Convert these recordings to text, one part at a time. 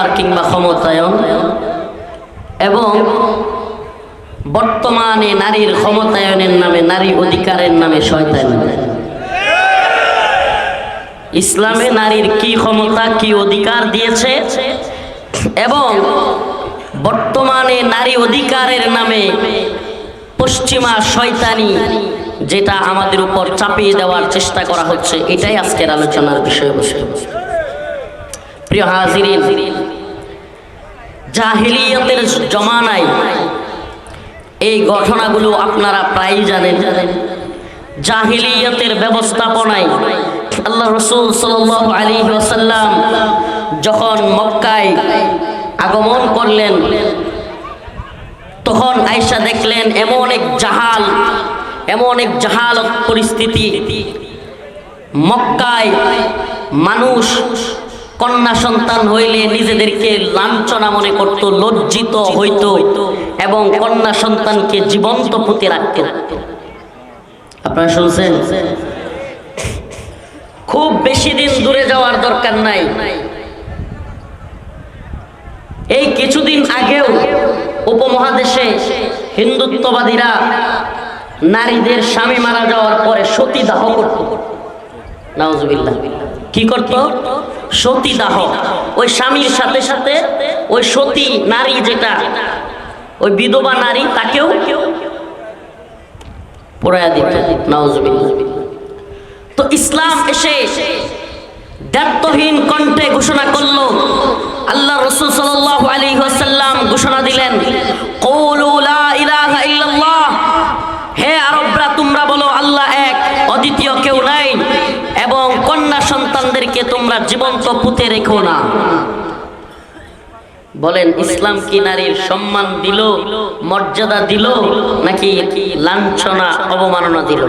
অধিকার কিংবা ক্ষমতায়ন এবং বর্তমানে নারীর ক্ষমতায়নের নামে, নারী অধিকারের নামে শয়তানি। ইসলামে নারীর কি ক্ষমতা, কি অধিকার দিয়েছে এবং বর্তমানে নারী অধিকারের নামে পশ্চিমা শয়তানি যেটা আমাদের উপর চাপিয়ে দেওয়ার চেষ্টা করা হচ্ছে, এটাই আজকের আলোচনার বিষয়বস্তু। প্রিয় হাজিরিন, জাহিলিয়াতের জমানায় এই ঘটনাগুলো আপনারা প্রায়ই জানেন। জাহিলিয়াতের ব্যবস্থাপনায় আল্লাহ রাসূল সাল্লাল্লাহু আলাইহি ওয়াসাল্লাম যখন মক্কায় আগমন করলেন, তখন আয়েশা দেখলেন এমন এক জাহালত পরিস্থিতি। মক্কায় মানুষ কন্যা সন্তান হইলে নিজেদেরকে লাঞ্ছনা মনে করত, লজ্জিত হইত এবং কন্যা সন্তানকে জীবন্ত পুঁতে রাখত। আপনারা শুনছেন? খুব বেশি দিন দূরে যাওয়ার দরকার নাই, এই কিছুদিন আগেও উপমহাদেশে হিন্দুত্ববাদীরা নারীদের স্বামী মারা যাওয়ার পরে সতীদাহ করত। নাউজুবিল্লাহ। কি করত? সতীদাহ। ওই স্বামীর সাথে সাথে ওই সতী নারী, যেটা ওই বিধবা নারী, তাকেও পোড়ায়া দিত। নাউজুবিল্লাহ। তো ইসলাম এসে দ্ব্যর্থহীন কণ্ঠে ঘোষণা করল, আল্লাহ রাসূল সাল্লাল্লাহু আলাইহি ওয়াসাল্লাম ঘোষণা দিলেন, ক্বালু লা ইলাহা ইল্লাল্লাহ, হে আরবরা তোমরা বলো আল্লাহ এক, অদ্বিতীয় কেউ নাই, এবং কন্যা সন্তানদেরকে তোমরা জীবন্ত পুঁতে রেখো না। বলেন, ইসলাম কি নারীর সম্মান দিল, মর্যাদা দিল, নাকি লাঞ্ছনা অবমাননা দিল?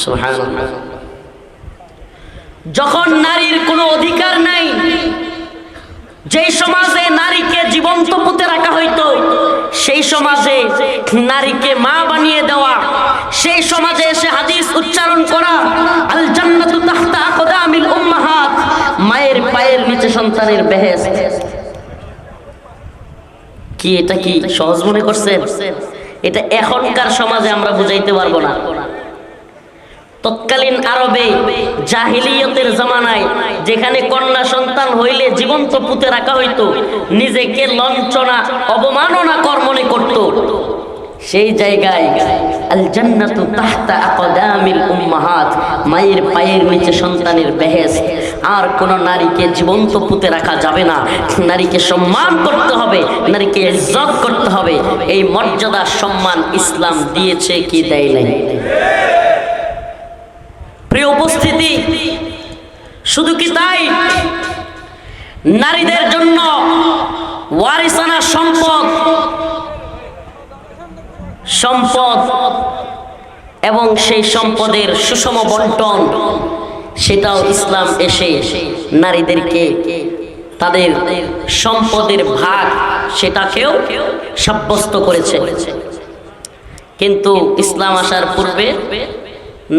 সুবহানাল্লাহ। যখন নারীর কোনো অধিকার নাই, যেই সমাজে নারীকে জীবন্ত পুঁতে রাখা হইতো, সেই সমাজে নারীকে মা বানিয়ে দেওয়া, সেই সমাজে এসে হাদিস উচ্চারণ করা, আল জান্নাতু তাহতা আকদামিল উম্মাহাত, মায়ের পায়ের নিচে সন্তানের বেহেশত। কি এটা কি সহজ মনে করছেন? এটা এখনকার সমাজে আমরা বুঝাইতে পারবো না। তৎকালীন আরবে জাহিলিয়তের জামানায় যেখানে কন্যা সন্তান হইলে জীবন্ত পুঁতে রাখা হইতো, নিজেকে লাঞ্ছনা অবমাননা কর মনে করত, সেই জায়গায় আল জান্নাতু তাহতা আকদামিল উম্মাহাত, মায়ের পায়ের নিচে সন্তানের বেহেশত। আর কোন নারীকে জীবন্ত পুঁতে রাখা যাবে না, নারীকে সম্মান করতে হবে, নারীকে ইজ্জত করতে হবে। এই মর্যাদা সম্মান ইসলাম দিয়েছে কি দেয় নাই? প্রিয় উপস্থিতি, শুধু কি তাই, নারীদের জন্য ওয়ারিসানা সম্পদ এবং সেই সম্পদের সুষম বন্টন, সেটাও ইসলাম এসে নারীদেরকে তাদের সম্পদের ভাগ সেটাকেও সাব্যস্ত করেছে। কিন্তু ইসলাম আসার পূর্বে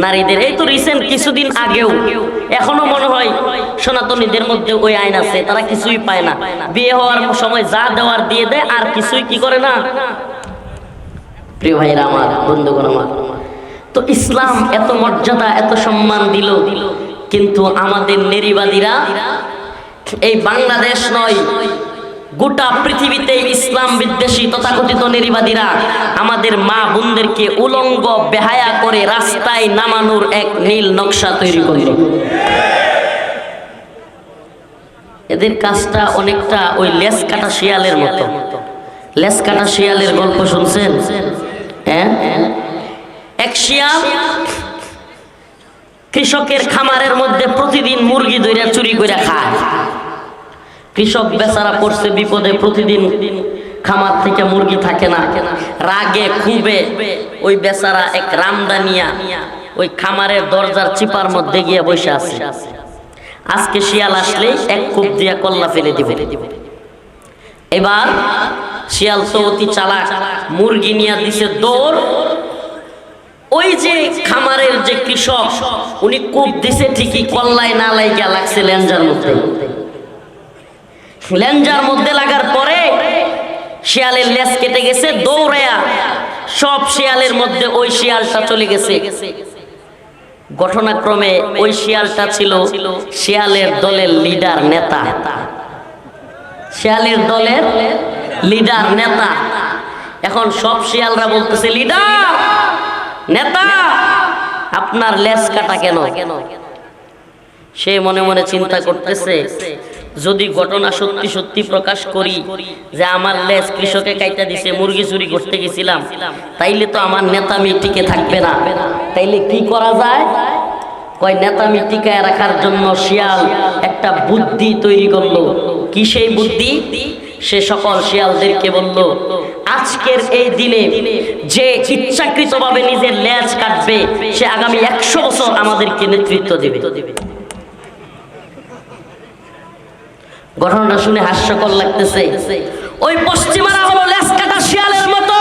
নারীদের, এই তো রিসেন্ট কিছুদিন আগেও, এখনো মনে হয় সনাতনীদের মধ্যে ওই আইন আছে, তারা কিছুই পায় না, বিয়ে হওয়ার সময় যা দেওয়ার দিয়ে দেয়, আর কিছুই কি করে না। প্রিয় ভাইরা আমার, বন্ধুগণ আমার, তো ইসলাম এত মর্যাদা এত সম্মান দিল, কিন্তু আমাদের নারীবাদীরা, এই বাংলাদেশ নয় গোটা পৃথিবীতে ইসলাম বিদ্বেষী তথাকথিত নারীবাদীরা আমাদের মা বোনদেরকে উলঙ্গ বেহায়া করে রাস্তায় নামানোর এক নীল নকশা তৈরি করল। এদের কাজটা অনেকটা ওই লেস কাটা শিয়ালের মতো। লেস কাটা শিয়ালের গল্প শুনছেন? হ্যাঁ, এক শিয়াল কৃষকের খামারের মধ্যে প্রতিদিন মুরগি ধরে চুরি করে খায়। কৃষক বেচারা পড়ছে বিপদে, প্রতিদিন খামার থেকে মুরগি থাকে না, রাগে খুবে ওই বেচারা এক রামদানিয়া ওই খামারের দরজার চিপার মধ্যে গিয়ে বসে আছে। আজকে শিয়াল আসলে এক কূপ দিয়া কল্লা ফেলে দিবে। এবার শিয়াল তো অতি চালাক, মুরগি নিয়ে দিছে দৌড়। ওই যে খামারের যে কৃষক, উনি কূপ দিছে ঠিকই, কল্লায় না লাইগা লাগছে লেঞ্জার মধ্যে। লেঞ্জার মধ্যে লাগার পরে শিয়ালের লেজ কেটে গেছে, দৌড়ায়া সব শিয়ালের মধ্যে ওই শিয়ালটা চলে গেছে। ঘটনাক্রমে ওই শিয়ালটা ছিল শিয়ালের দলের লিডার, নেতা, শিয়ালের দলের লিডার, নেতা। এখন সব শিয়ালরা বলতেছে, লিডার, নেতা, আপনার লেজ কাটা কেন? সে মনে মনে চিন্তা করতেছে, যদি ঘটনা সত্যি সত্যি প্রকাশ করি যে আমার লেজ কৃষকে কাইটা দিছে, মুরগি চুরি করতে গেছিলাম, তাইলে তো আমার নেতামি টিকে থাকবে না। তাইলে কি করা যায়? কয় নেতামি টিকায় রাখার জন্য শিয়াল একটা বুদ্ধি তৈরি করলো। কি সেই বুদ্ধি? সে সকল শিয়ালদেরকে বলল, আজকের এই দিনে যে ইচ্ছাকৃতভাবে নিজের লেজ কাটবে সে আগামী 100 বছর আমাদেরকে নেতৃত্ব দেবে। ঘটনাটা শুনে হাস্যকর লাগতেছে। ওই পশ্চিমারা হলো লেজ কাটা শিয়ালের মতো,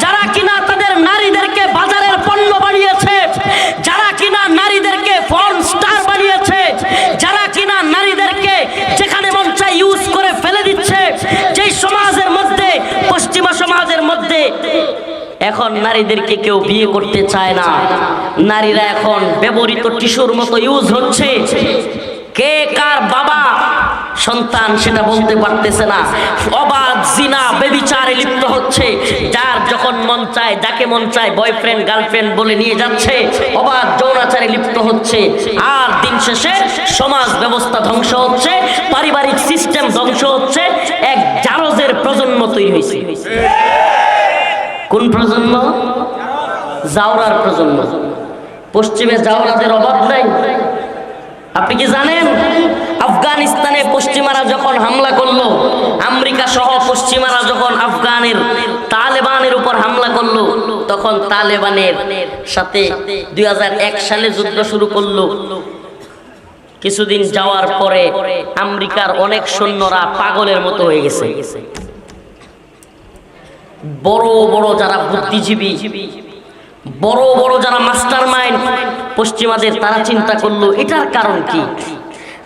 যারা কিনা তাদের নারীদেরকে বাজারের পণ্য বানিয়েছে, যারা কিনা নারীদেরকে পর্ন স্টার বানিয়েছে, যারা কিনা নারীদেরকে যেখানে মন চায় ইউজ করে ফেলে দিচ্ছে। যেই সমাজের মধ্যে, পশ্চিমা সমাজের মধ্যে এখন নারীদেরকে কেউ বিয়ে করতে চায় না, নারীরা এখন ব্যবহৃত টিস্যুর মতো ইউজ হচ্ছে। কে কার বাবা সন্তান সেটা বলতে পারতেছে না, অবাধ জিনা ব্যভিচারে লিপ্ত হচ্ছে। যার যখন মন চায়, যাকে মন চায় বয়ফ্রেন্ড গার্লফ্রেন্ড বলে নিয়ে যাচ্ছে, অবাধ যৌনাচারে লিপ্ত হচ্ছে। আর দিন শেষে সমাজ ব্যবস্থা ধ্বংস হচ্ছে, পারিবারিক সিস্টেম ধ্বংস হচ্ছে। এক জারজের প্রজন্ম তৈরি হয়েছে। কোন প্রজন্ম? জাওরার প্রজন্ম। পশ্চিমে জাওরাদের অভাব নাই। আপনি কি জানেন আফগানিস্তানে পশ্চিমারা যখন হামলা করলো, আমেরিকা সহ পশ্চিমারা যখন আফগানের তালেবানের উপর হামলা করলো, তখন তালেবানের সাথে 2001 সালে যুদ্ধ শুরু করলো। কিছুদিন যাওয়ার পরে আমেরিকার অনেক সৈন্যরা পাগলের মতো হয়ে গেছে। বড় বড় যারা বুদ্ধিজীবী, বড় বড় যারা মাস্টার মাইন্ড পশ্চিমাদের, তারা চিন্তা করলো এটার কারণ কি।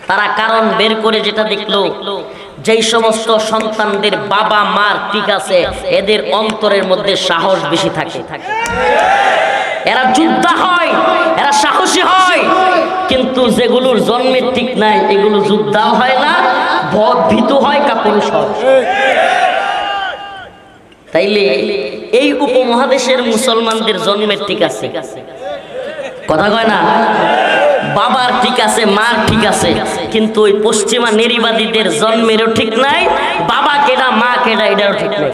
তারা কারণ বের করে যেটা দেখলো, যেই সমস্ত সন্তানদের বাবা মার ঠিক আছে, এদের অন্তরের মধ্যে সাহস বেশি থাকে, এরা যোদ্ধা হয়, এরা সাহসী হয়। কিন্তু যেগুলোর জন্মের ঠিক নাই, এগুলো যোদ্ধাও হয় না, ভীতু হয়, কাপুরুষ হয়। তাইলে এই উপমহাদেশের মুসলমানদের জন্মের ঠিক আছে, কথা কয় না, বাবার ঠিক আছে, মার ঠিক আছে, কিন্তু ওই পশ্চিমা নারীবাদীদের জন্মেরও ঠিক নাই, বাবা কেডা মা কেডা এটারও ঠিক নাই।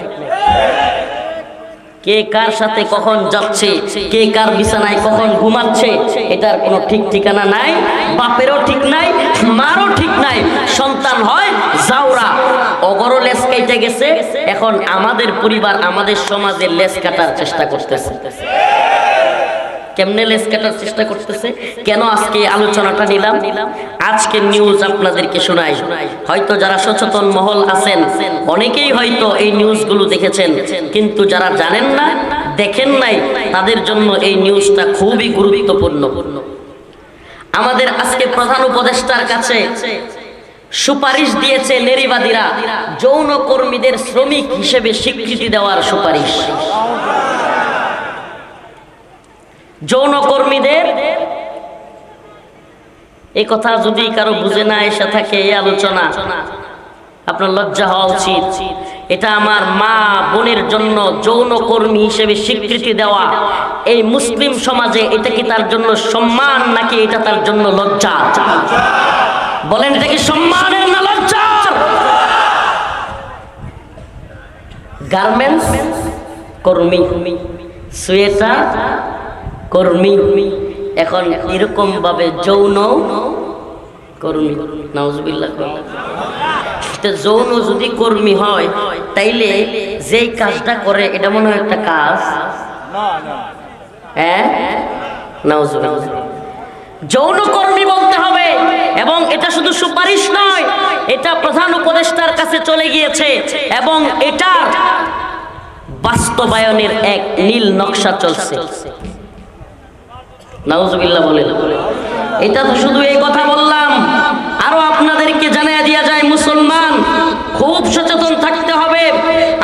কে কার সাথে কখন যাচ্ছে, কে কার বিছানায় কখন ঘুমাচ্ছে, এটার কোনো ঠিক ঠিকানা নাই। বাপেরও ঠিক নাই, মারও ঠিক নাই। সন্তান হয় জাউরা, অগরো লেজ কেটে গেছে। এখন আমাদের পরিবার, আমাদের সমাজে লেজ কাটার চেষ্টা করতেছে। কেমনে লেজ কাটার চেষ্টা করতেছে? কেন আজকে আলোচনাটা নিলাম? আজকে নিউজ আপনাদেরকে শোনাই। হয়তো যারা সচেতন মহল আছেন অনেকেই হয়তো এই নিউজগুলো দেখেছেন, কিন্তু যারা জানেন না, দেখেন নাই, তাদের জন্য এই নিউজটা খুবই গুরুত্বপূর্ণ। আমাদের আজকে প্রধান উপদেষ্টার কাছে সুপারিশ দিয়েছে নারীবাদীরা, যৌন কর্মীদের শ্রমিক হিসেবে স্বীকৃতি দেওয়ার সুপারিশ। যৌনকর্মীদের, এই কথা যদি কারো বুঝে না এসে থাকে এই আলোচনা, আপনার লজ্জা হওয়া উচিত। এটা আমার মা বোনের জন্য যৌনকর্মী হিসেবে স্বীকৃতি দেওয়া এই মুসলিম সমাজে, এটা কি তার জন্য সম্মান নাকি এটা তার জন্য লজ্জা? বলেন, এটা কি সম্মানের না লজ্জার? গার্মেন্টস কর্মী, সোয়েটার কর্মী, এখন এরকম ভাবে যৌন কর্মী, নাউজুবিল্লাহ। যৌন যদি কর্মী হয়, তাইলে যেই কাজটা করে এটা মনে হয় একটা কাজ, হ্যাঁ, নাউজুবিল্লাহ। যৌন কর্মী বলতে হবে। এবং এটা শুধু সুপারিশ নয়, এটা প্রধান উপদেষ্টার কাছে চলে গিয়েছে এবং এটা বাস্তবায়নের এক নীল নকশা চলছে। নাউজুবিল্লাহ বলেন। এটা তো শুধু এই কথা বললাম, আরো আপনাদেরকে জানিয়ে দেয়া যায়, মুসলমান খুব সচেতন থাকতে হবে।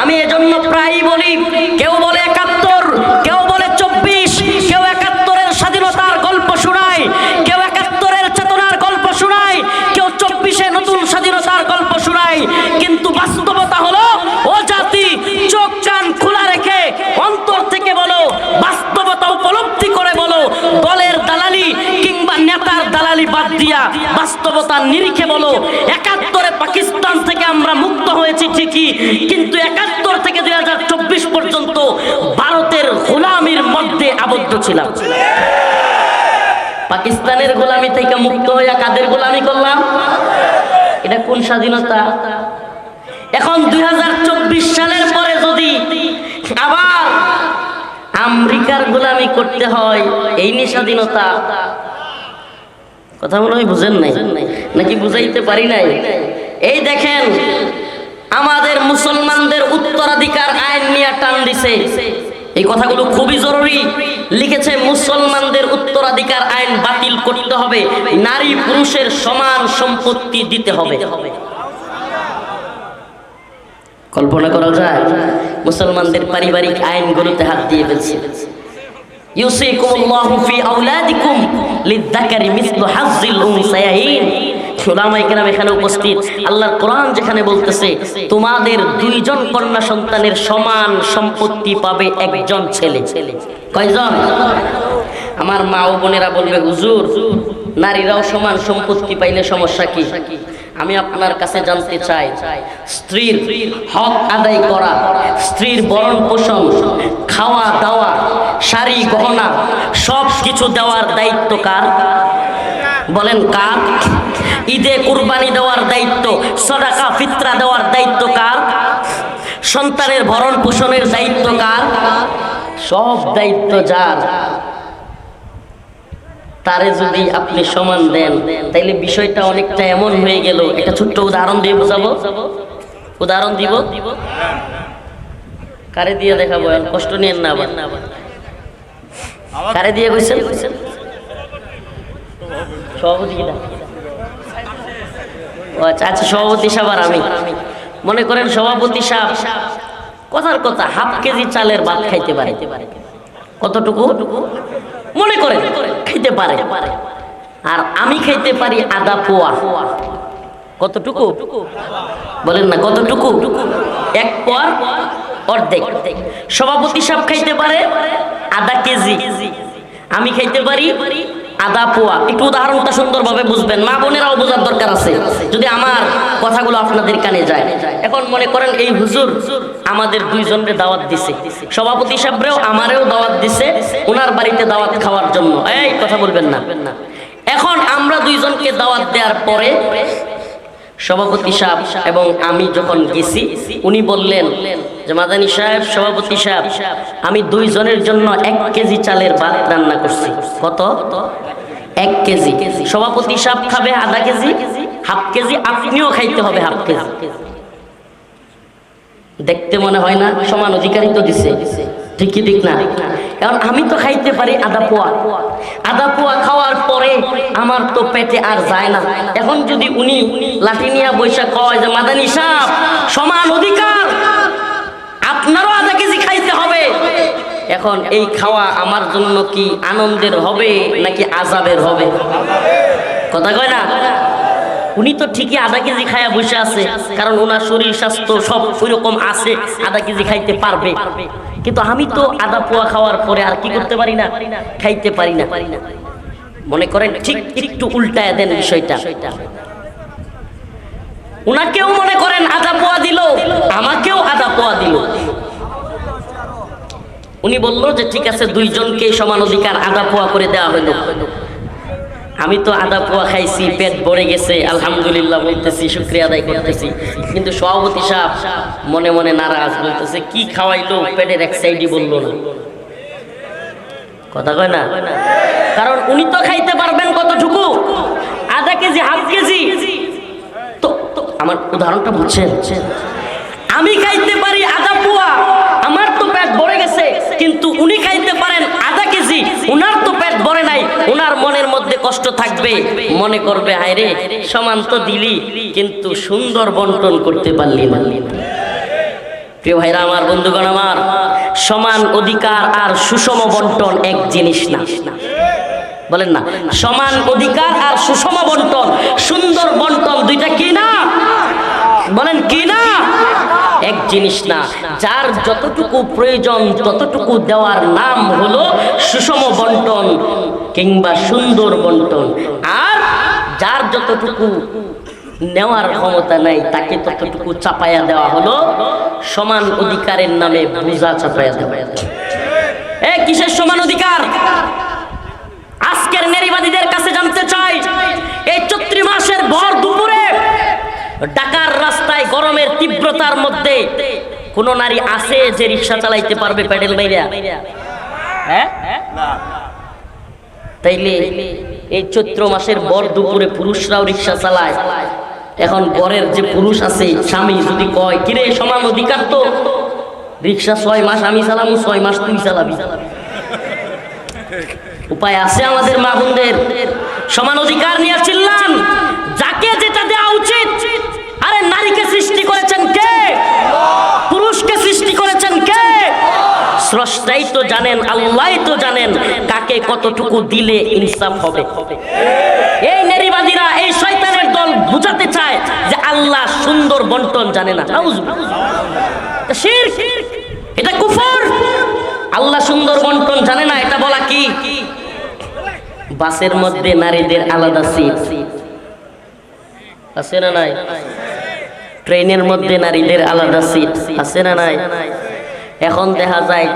আমি এজন্য প্রায়ই বলি, কেউ বলে ৭১, কেউ বলে ২৪, কেউ ৭১-এর স্বাধীনতার গল্প শোনায়, কেউ ৭১-এর চেতনার গল্প শোনায়, কেউ ২৪-এ নতুন স্বাধীনতার গল্প শোনায়। কিন্তু বাস্তবতা হলো, ও জাতি, চোখ কান খোলা রেখে অন্তর থেকে বলো, বাস্তবতা উপলব্ধি করে বলো, দলের দালালি কিংবা নেতার দালালি বাদ দিয়া বাস্তবতার নিরিখে বলো, ৭১-এ পাকিস্তান থেকে আমরা মুক্ত হয়েছি ঠিকই, কিন্তু ৭১ থেকে ২০২৪ পর্যন্ত ভারতের গোলামির মধ্যে আবদ্ধ ছিলাম। পাকিস্তানের গোলামি থেকে মুক্ত হইয়া কাদের গোলামি করলাম? এটা কোন স্বাধীনতা? এখন ২০২৪ সালের পরে যদি আবার আমেরিকার গোলামি করতে হয়, এই নিয়ে স্বাধীনতা? কথা মনে হয় বুঝেন নাই, নাকি বুঝাইতে পারি নাই? এই দেখেন, আমাদের মুসলমানদের উত্তরাধিকার আইন নিয়ে টান দিছে। এই কথাগুলো খুবই জরুরি। লিখেছে, মুসলমানদের উত্তরাধিকার আইন বাতিল করতে হবে, নারী পুরুষের সমান সম্পত্তি দিতে হবে। কল্পনা করা যায়? মুসলমানদের পারিবারিক আইনগুলোতে হাত দিয়ে ফেলছে। ইউসিকুমুল্লাহু ফি আওলাদিকুম লিযযাকারি মিসলু হাজ্জিল উনসায়াইন। উলামায়ে কেরাম এখানে উপস্থিত। আল্লাহর কোরআন যেখানে বলতেছে, তোমাদের দুইজন কন্যা সন্তানের সমান সম্পত্তি পাবে একজন ছেলে। কয়জন? আমার মা ও বোনেরা বলবে, হুজুর, নারীরাও সমান সম্পত্তি পাইলে সমস্যা কি? আমি আপনার কাছে জানতে চাই, স্ত্রীর হক আদায় করা, স্ত্রীর ভরণ পোষণ, খাওয়া দাওয়া, শাড়ি গহনা সব কিছু দেওয়ার দায়িত্ব কার? বলেন কার? ঈদে কুরবানি দেওয়ার দায়িত্ব, সদাকা ফিতরা দেওয়ার দায়িত্ব কার? সন্তানের ভরণ পোষণের দায়িত্ব কার? সব দায়িত্ব যার। তারে যদি আপনি সমান দেন, তাইলে বিষয়টা অনেকটা এমন হয়ে গেল। একটা ছোট্ট উদাহরণ দিয়ে বোঝাবো। উদাহরণ দিব? কারে দিয়ে দেখাবো? কষ্ট নিয়েন না আবার। কারে দিয়ে কইছেন? সভাপতি। আচ্ছা, সভাপতি সাহেব আর আমি। মনে করেন সভাপতি সাহেব কথার কথা হাফ কেজি চালের ভাত খাইতে পারে। কতটুকু? মনে করেন খাইতে পারে। আর আমি খাইতে পারি আধা পোয়া। কতটুকু? বলেন না, কতটুকু? এক পোয়ার অর্ধেক। সভাপতি সাহেব খাইতে পারে আধা কেজি, আমি খাইতে পারি আধা পোয়া। একটু উদাহরণটা সুন্দরভাবে বুঝবেন, মা বোনেরাও বোঝার দরকার আছে, যদি আমার কথাগুলো আপনাদের কানে যায়। এখন মনে করেন এই হুজুর আমাদের দুইজনকে দাওয়াত দিছে, সভাপতি সাহেবরেও আমারেও দাওয়াত দিছে ওনার বাড়িতে দাওয়াত খাওয়ার জন্য। এই কথা বলবেন না। এখন আমরা দুইজনকে দাওয়াত দেওয়ার পরে সভাপতি সাহেব এবং আমি যখন গেছি, উনি বললেন যে, মাদানী সাহেব, সভাপতি সাহেব, আমি দুইজনের জন্য 1 কেজি চালের ভাত রান্না করছি। কত? 1 কেজি। সভাপতি সাহেব খাবে আধা কেজি, হাফ কেজি আপনিও খাইতে হবে হাফ কেজি। দেখতে মনে হয় না সমান অধিকারই তো দিছে? ঠিক কি ঠিক না? কারণ আমি তো খাইতে পারি আধা পোয়া। আধা পোয়া খাওয়ার পরে আমার তো পেটে আর যায় না। এখন যদি উনি লাঠি নিয়ে বৈশাখ কয় যে, মাদানী সাহেব, সমান অধিকার, আপনারও আধা কেজি খাইতে হবে, এখন এই খাওয়া আমার জন্য কি আনন্দের হবে নাকি আযাবের হবে? কথা কয় না? উনি তো ঠিকই আধা কেজি খায়া বসে আছে, কারণ ওনার শরীর স্বাস্থ্য সব ওইরকম আছে, আধা কেজি খাইতে পারবে। কিন্তু আমি তো আধা পোয়া খাওয়ার পরে আর কি করতে পারি না? খাইতে পারি না। মনে করেন ঠিক একটু উল্টায় দেন বিষয়টা। উনাকেও মনে করেন আধা পোয়া দিল, আমাকেও আধা পোয়া দিল। উনি বললো যে ঠিক আছে, দুইজনকে সমান অধিকার আধা পোয়া করে দেওয়া হইল। আমি তো আধা পোয়া খাইছি, পেট ভরে গেছে, আলহামদুলিল্লাহ বলতেছি, শুকরিয়া আদায় করতেছি। কিন্তু সভাপতি সাহেব মনে মনে নারাজ, বলতেছে, কি খাওয়াইলো, পেটের এক সাইডই বললো না। কথা কয় না? কারণ উনি তো খাইতে পারবেন কতটুকু? আধা কেজি, হাফ কেজি। তো আমার উদাহরণটা বুঝছেন? আমি খাইতে পারি আধা পোয়া, আমার তো পেট ভরে গেছে, কিন্তু উনি খাইতে পারেন আধা কেজি, উনার তো পেট বলে নাই, ওনার মনের মধ্যে কষ্ট থাকবে, মনে করবে হায় রে সমান তো দিলি কিন্তু সুন্দর বন্টন করতে পারলি না। প্রিয় ভাইরা আমার, বন্ধুগণ আমার, সমান অধিকার আর সুষম বন্টন এক জিনিস না। বলেন না, সমান অধিকার আর সুষম বন্টন, সুন্দর বন্টন দুইটা কি না? বলেন কি না? এক জিনিস না। যার যতটুকু প্রয়োজন ততটুকু দেওয়ার নাম হলো সুষম বন্টন কিংবা সুন্দর বন্টন, আর যার যতটুকু নেওয়ার ক্ষমতা নাই তাকে ততটুকু চাপায়া দেওয়া হলো সমান অধিকারের নামে বোঝা চাপায়া দেওয়া। কিসের সমান অধিকার? আজকের নারীবাদীদের কাছে জানতে চাই, এই চৈত্র মাসের ভর দুপুরে ঢাকার রাস্তায় গরমের তীব্রতার মধ্যে কোন নারী আছে যে রিক্সা চালাইতে পারবে প্যাডেল মাইরা? হ্যাঁ, তাইলে এই চৈত্র মাসের ভর দুপুরে পুরুষরাও রিক্সা চালায়। এখন ঘরের যে পুরুষ আছে, স্বামী যদি কয় কিরে সমান অধিকার তো, রিক্সা 6 মাস আমি চালাবো, 6 মাস তুই চালাবি, উপায় আছে আমাদের মা বোনদের? সমান অধিকার নিয়ে চিল্লান, যাকে যেটা দেওয়া উচিত। আরে নারীকে সৃষ্টি করেছেন কে? পুরুষকে সৃষ্টি করেছেন কে? স্রষ্টাই তো জানেন, আল্লাহই তো জানেন কাকে কতটুকু দিলে ইনসাফ হবে। এই নারীবাদীরা, এই শয়তানের দল বুঝাতে চায় যে আল্লাহ সুন্দর বন্টন জানে না। শিরক, এটা কুফর। আল্লাহ সুন্দর বন্টন জানে না, এটা বলা কি? বাসের মধ্যে নারীদের আলাদা সিট আছে না নাই? ট্রেনের মধ্যে নারীদের আলাদা সিট আছে না নাই? এখন দেখা যায়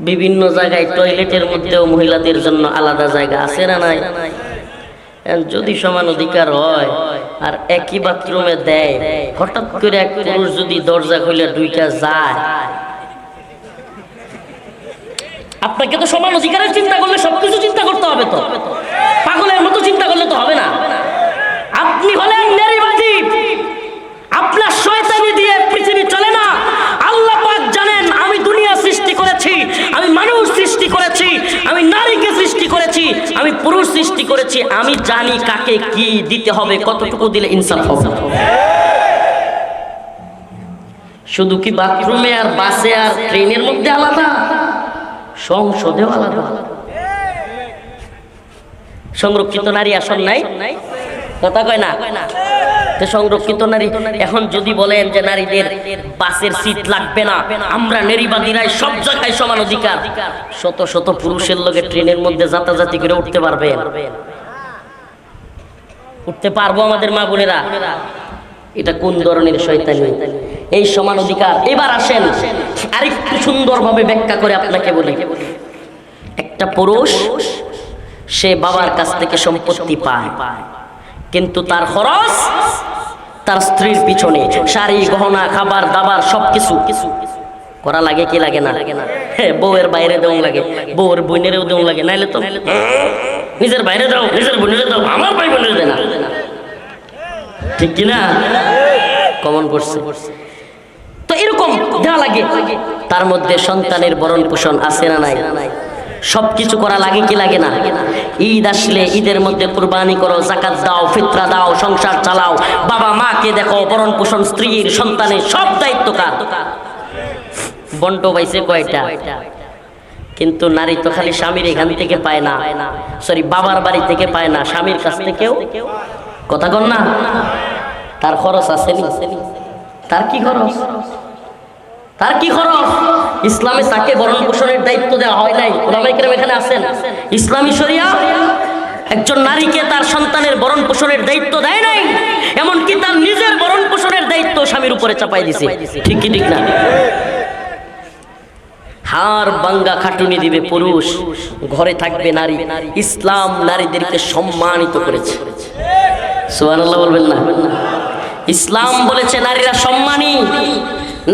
বিভিন্ন জায়গায় টয়লেটের মধ্যেও মহিলাদের জন্য আলাদা জায়গা আছে না নাই? যদি সমান অধিকার হয় আর একই বাথরুমে দেয়, হঠাৎ করে এক পুরুষ যদি দরজা খুলে ঢুইকা যায়, আপনাকে তো সমান অধিকারের চিন্তা করলে সবকিছু চিন্তা করতে হবে, তো পাগলের মতো চিন্তা করলে তো হবে না। আপনি হলেন নারীবাদী, আপনার শয়তানি দিয়ে পৃথিবী চলে না। আল্লাহ পাক জানেন আমি দুনিয়া সৃষ্টি করেছি, আমি মানুষ সৃষ্টি করেছি, আমি নারীকে সৃষ্টি করেছি, আমি পুরুষ সৃষ্টি করেছি, আমি জানি কাকে কি দিতে হবে, কতটুকু দিলে ইনসাফ হবে। শুধু কি বাথরুমে আর বাসে আর ট্রেনের মধ্যে আলাদা, সংসদেও আলাদা। সংরক্ষিত নারী আসন নাই, কথা কয় না? সংরক্ষিত নারী, এখন যদি বলেন যে নারীদের বাসের সিট লাগবে না, আমরা নারীবাদীরাই সব জায়গায় সমান অধিকার, শত শত পুরুষের লগে ট্রেনের মধ্যে যাতাযাতি করে উঠতে পারবেন? উঠতে পারবো আমাদের মা বোনেরা? এটা কোন ধরনের শয়তানি? এই সমান অধিকার। এবার আসেন আরেকটু সুন্দরভাবে ব্যাখ্যা করে আপনাকে বলি। একটা পুরুষ সে বাবার কাছ থেকে সম্পত্তি পায়, কিন্তু তার খরচ তার স্ত্রীর পিছনে, শাড়ি গহনা খাবার দাবার সবকিছু করা লাগে কি লাগে না? বউয়ের বাইরে দেওয়া লাগে, বউয়ের বোনেরও দেওয়া লাগে, নাইলে তো নিজের বাইরে দাও, নিজের বোনের দাও, আমার ভাই বোনের দেয় না, ঠিক কিনা? কমন করছে তো, এরকম দেওয়া লাগে। তার মধ্যে সন্তানের ভরণ পোষণ আছে না নাই? সবকিছু করা লাগে কি লাগে না? ঈদ আসলে ঈদের মধ্যে কুরবানি করো, যাকাত দাও, ফিতরা দাও, সংসার চালাও, বাবা মাকে দেখো, ভরণ পোষণ, স্ত্রীর সন্তানের সব দায়িত্ব কার? বন্ট পাইছে কয়টা? কিন্তু নারী তো খালি স্বামীর এখান থেকে পায় না, সরি বাবার বাড়ি থেকে পায় না, স্বামীর কাছ থেকেও, কথা কন না? তার খরচ আছে নি? তার কি খরচ? তার কি খরচ? ইসলামে তাকে ভরণ পোষণের দায়িত্ব দেওয়া হয় নাই। উলামায়ে কেরাম এখানে আছেন, ইসলামী শরিয়া একজন নারীকে তার সন্তানের ভরণ পোষণের দায়িত্ব দেয় নাই, এমনকি তার নিজের ভরণ পোষণের দায়িত্ব স্বামীর উপরে চাপাই দিছে। ঠিক কি ঠিক না? হাড় ভাঙ্গা খাটুনি দিবে পুরুষ, ঘরে থাকবে নারী। ইসলাম নারীদেরকে সম্মানিত করেছে, সুবহানাল্লাহ বলবেন না? ইসলাম বলেছে নারীরা সম্মানী,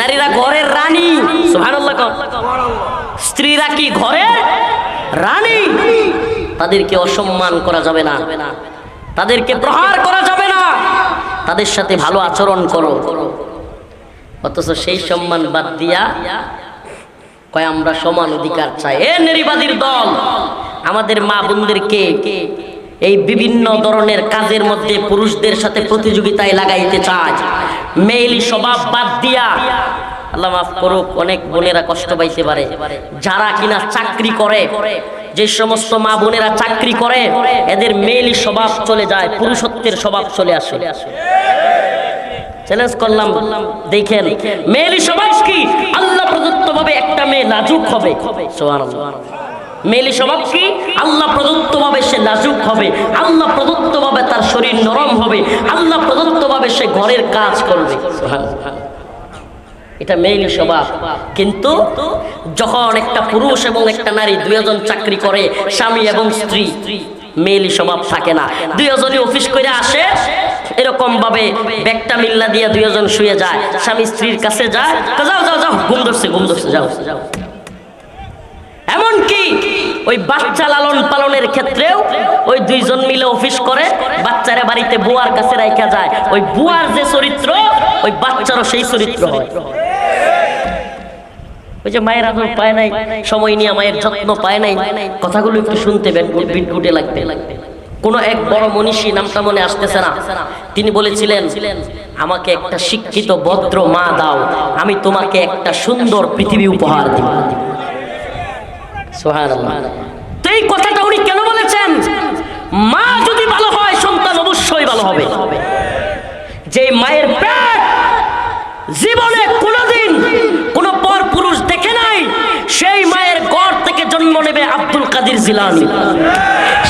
নারীরা ঘরের রানী। সুবহানাল্লাহ। স্ত্রীরা কি ঘরের রানী? তাদেরকে অসম্মান করা যাবে না, তাদেরকে প্রহার করা যাবে না, তাদের সাথে ভালো আচরণ করো। অথচ সেই সম্মান বাদ দিয়া কয় আমরা সমান অধিকার চাই। এ নারীবাদীর দল, আমাদের মা বোনদেরকে এই বিভিন্ন ধরনের কাজের মধ্যে পুরুষদের সাথে প্রতিযোগিতায় লাগাইতে চায়। মেয়েলি স্বভাব বাদ দিয়া, আল্লাহ মাফ করুক, অনেক বোনেরা কষ্ট পাইতে পারে, যারা কিনা চাকরি করে, যে সমস্ত মা বোনেরা চাকরি করে এদের মেয়েলি স্বভাব চলে যায়, পুরুষত্বের স্বভাব চলে আসে। চ্যালেঞ্জ করলাম, দেখেন মেয়েলি স্বভাব কি? আল্লাহ প্রদত্ত ভাবে একটা মেয়ে লাজুক হবে। সুবহানাল্লাহ। মেয়েলি স্বভাব কি? আল্লাহ প্রদত্ত ভাবে সে লাজুক হবে, আল্লাহ প্রদত্ত ভাবে তার শরীর নরম হবে, আল্লাহ প্রদত্ত ভাবে সে ঘরের কাজ করবে। সুবহানাল্লাহ। এটা মেয়েলি স্বভাব। কিন্তু যখন একটা পুরুষ এবং একটা নারী দুইজন চাকরি করে, স্বামী এবং স্ত্রী, মেয়েলি স্বভাব থাকে না। দুইজনই অফিস করে আসে, এরকম ভাবে ব্যাগটা মিল্লা দিয়ে দুইজন শুয়ে যায়, স্বামী স্ত্রীর কাছে যায়, যাও যাও যাও, ঘুম ধরছে যাও যাও। এমনকি ওই বাচ্চা লালন পালনের ক্ষেত্রেও ওই দুইজন মিলে অফিস করে, বাচ্চারা বাড়িতে বুয়ার কাছে রাখা যায়। ওই বুয়ার যে চরিত্র, ওই বাচ্চারও সেই চরিত্র হয়। ওই যে মায়ের আদর পায় নাই, সময় নিয়ে মায়ের যত্ন পায় নাই, কথাগুলো একটু শুনতে বিটগুটে লাগবে। কোন এক বড় মনীষী, নামটা মনে আসতেছে না, তিনি বলেছিলেন, আমাকে একটা শিক্ষিত ভদ্র মা দাও, আমি তোমাকে একটা সুন্দর পৃথিবী উপহার দিব। সুবহানাল্লাহ। তো এই কথাটা উনি কেন বলেছেন? মা যদি ভালো হয়, সন্তান অবশ্যই ভালো হবে। যে মায়ের পেট জীবনে কোনোদিন কোন পর পুরুষ দেখে নাই, সেই মায়ের গড় থেকে জন্ম নেবে আব্দুল কাদের জিলানী,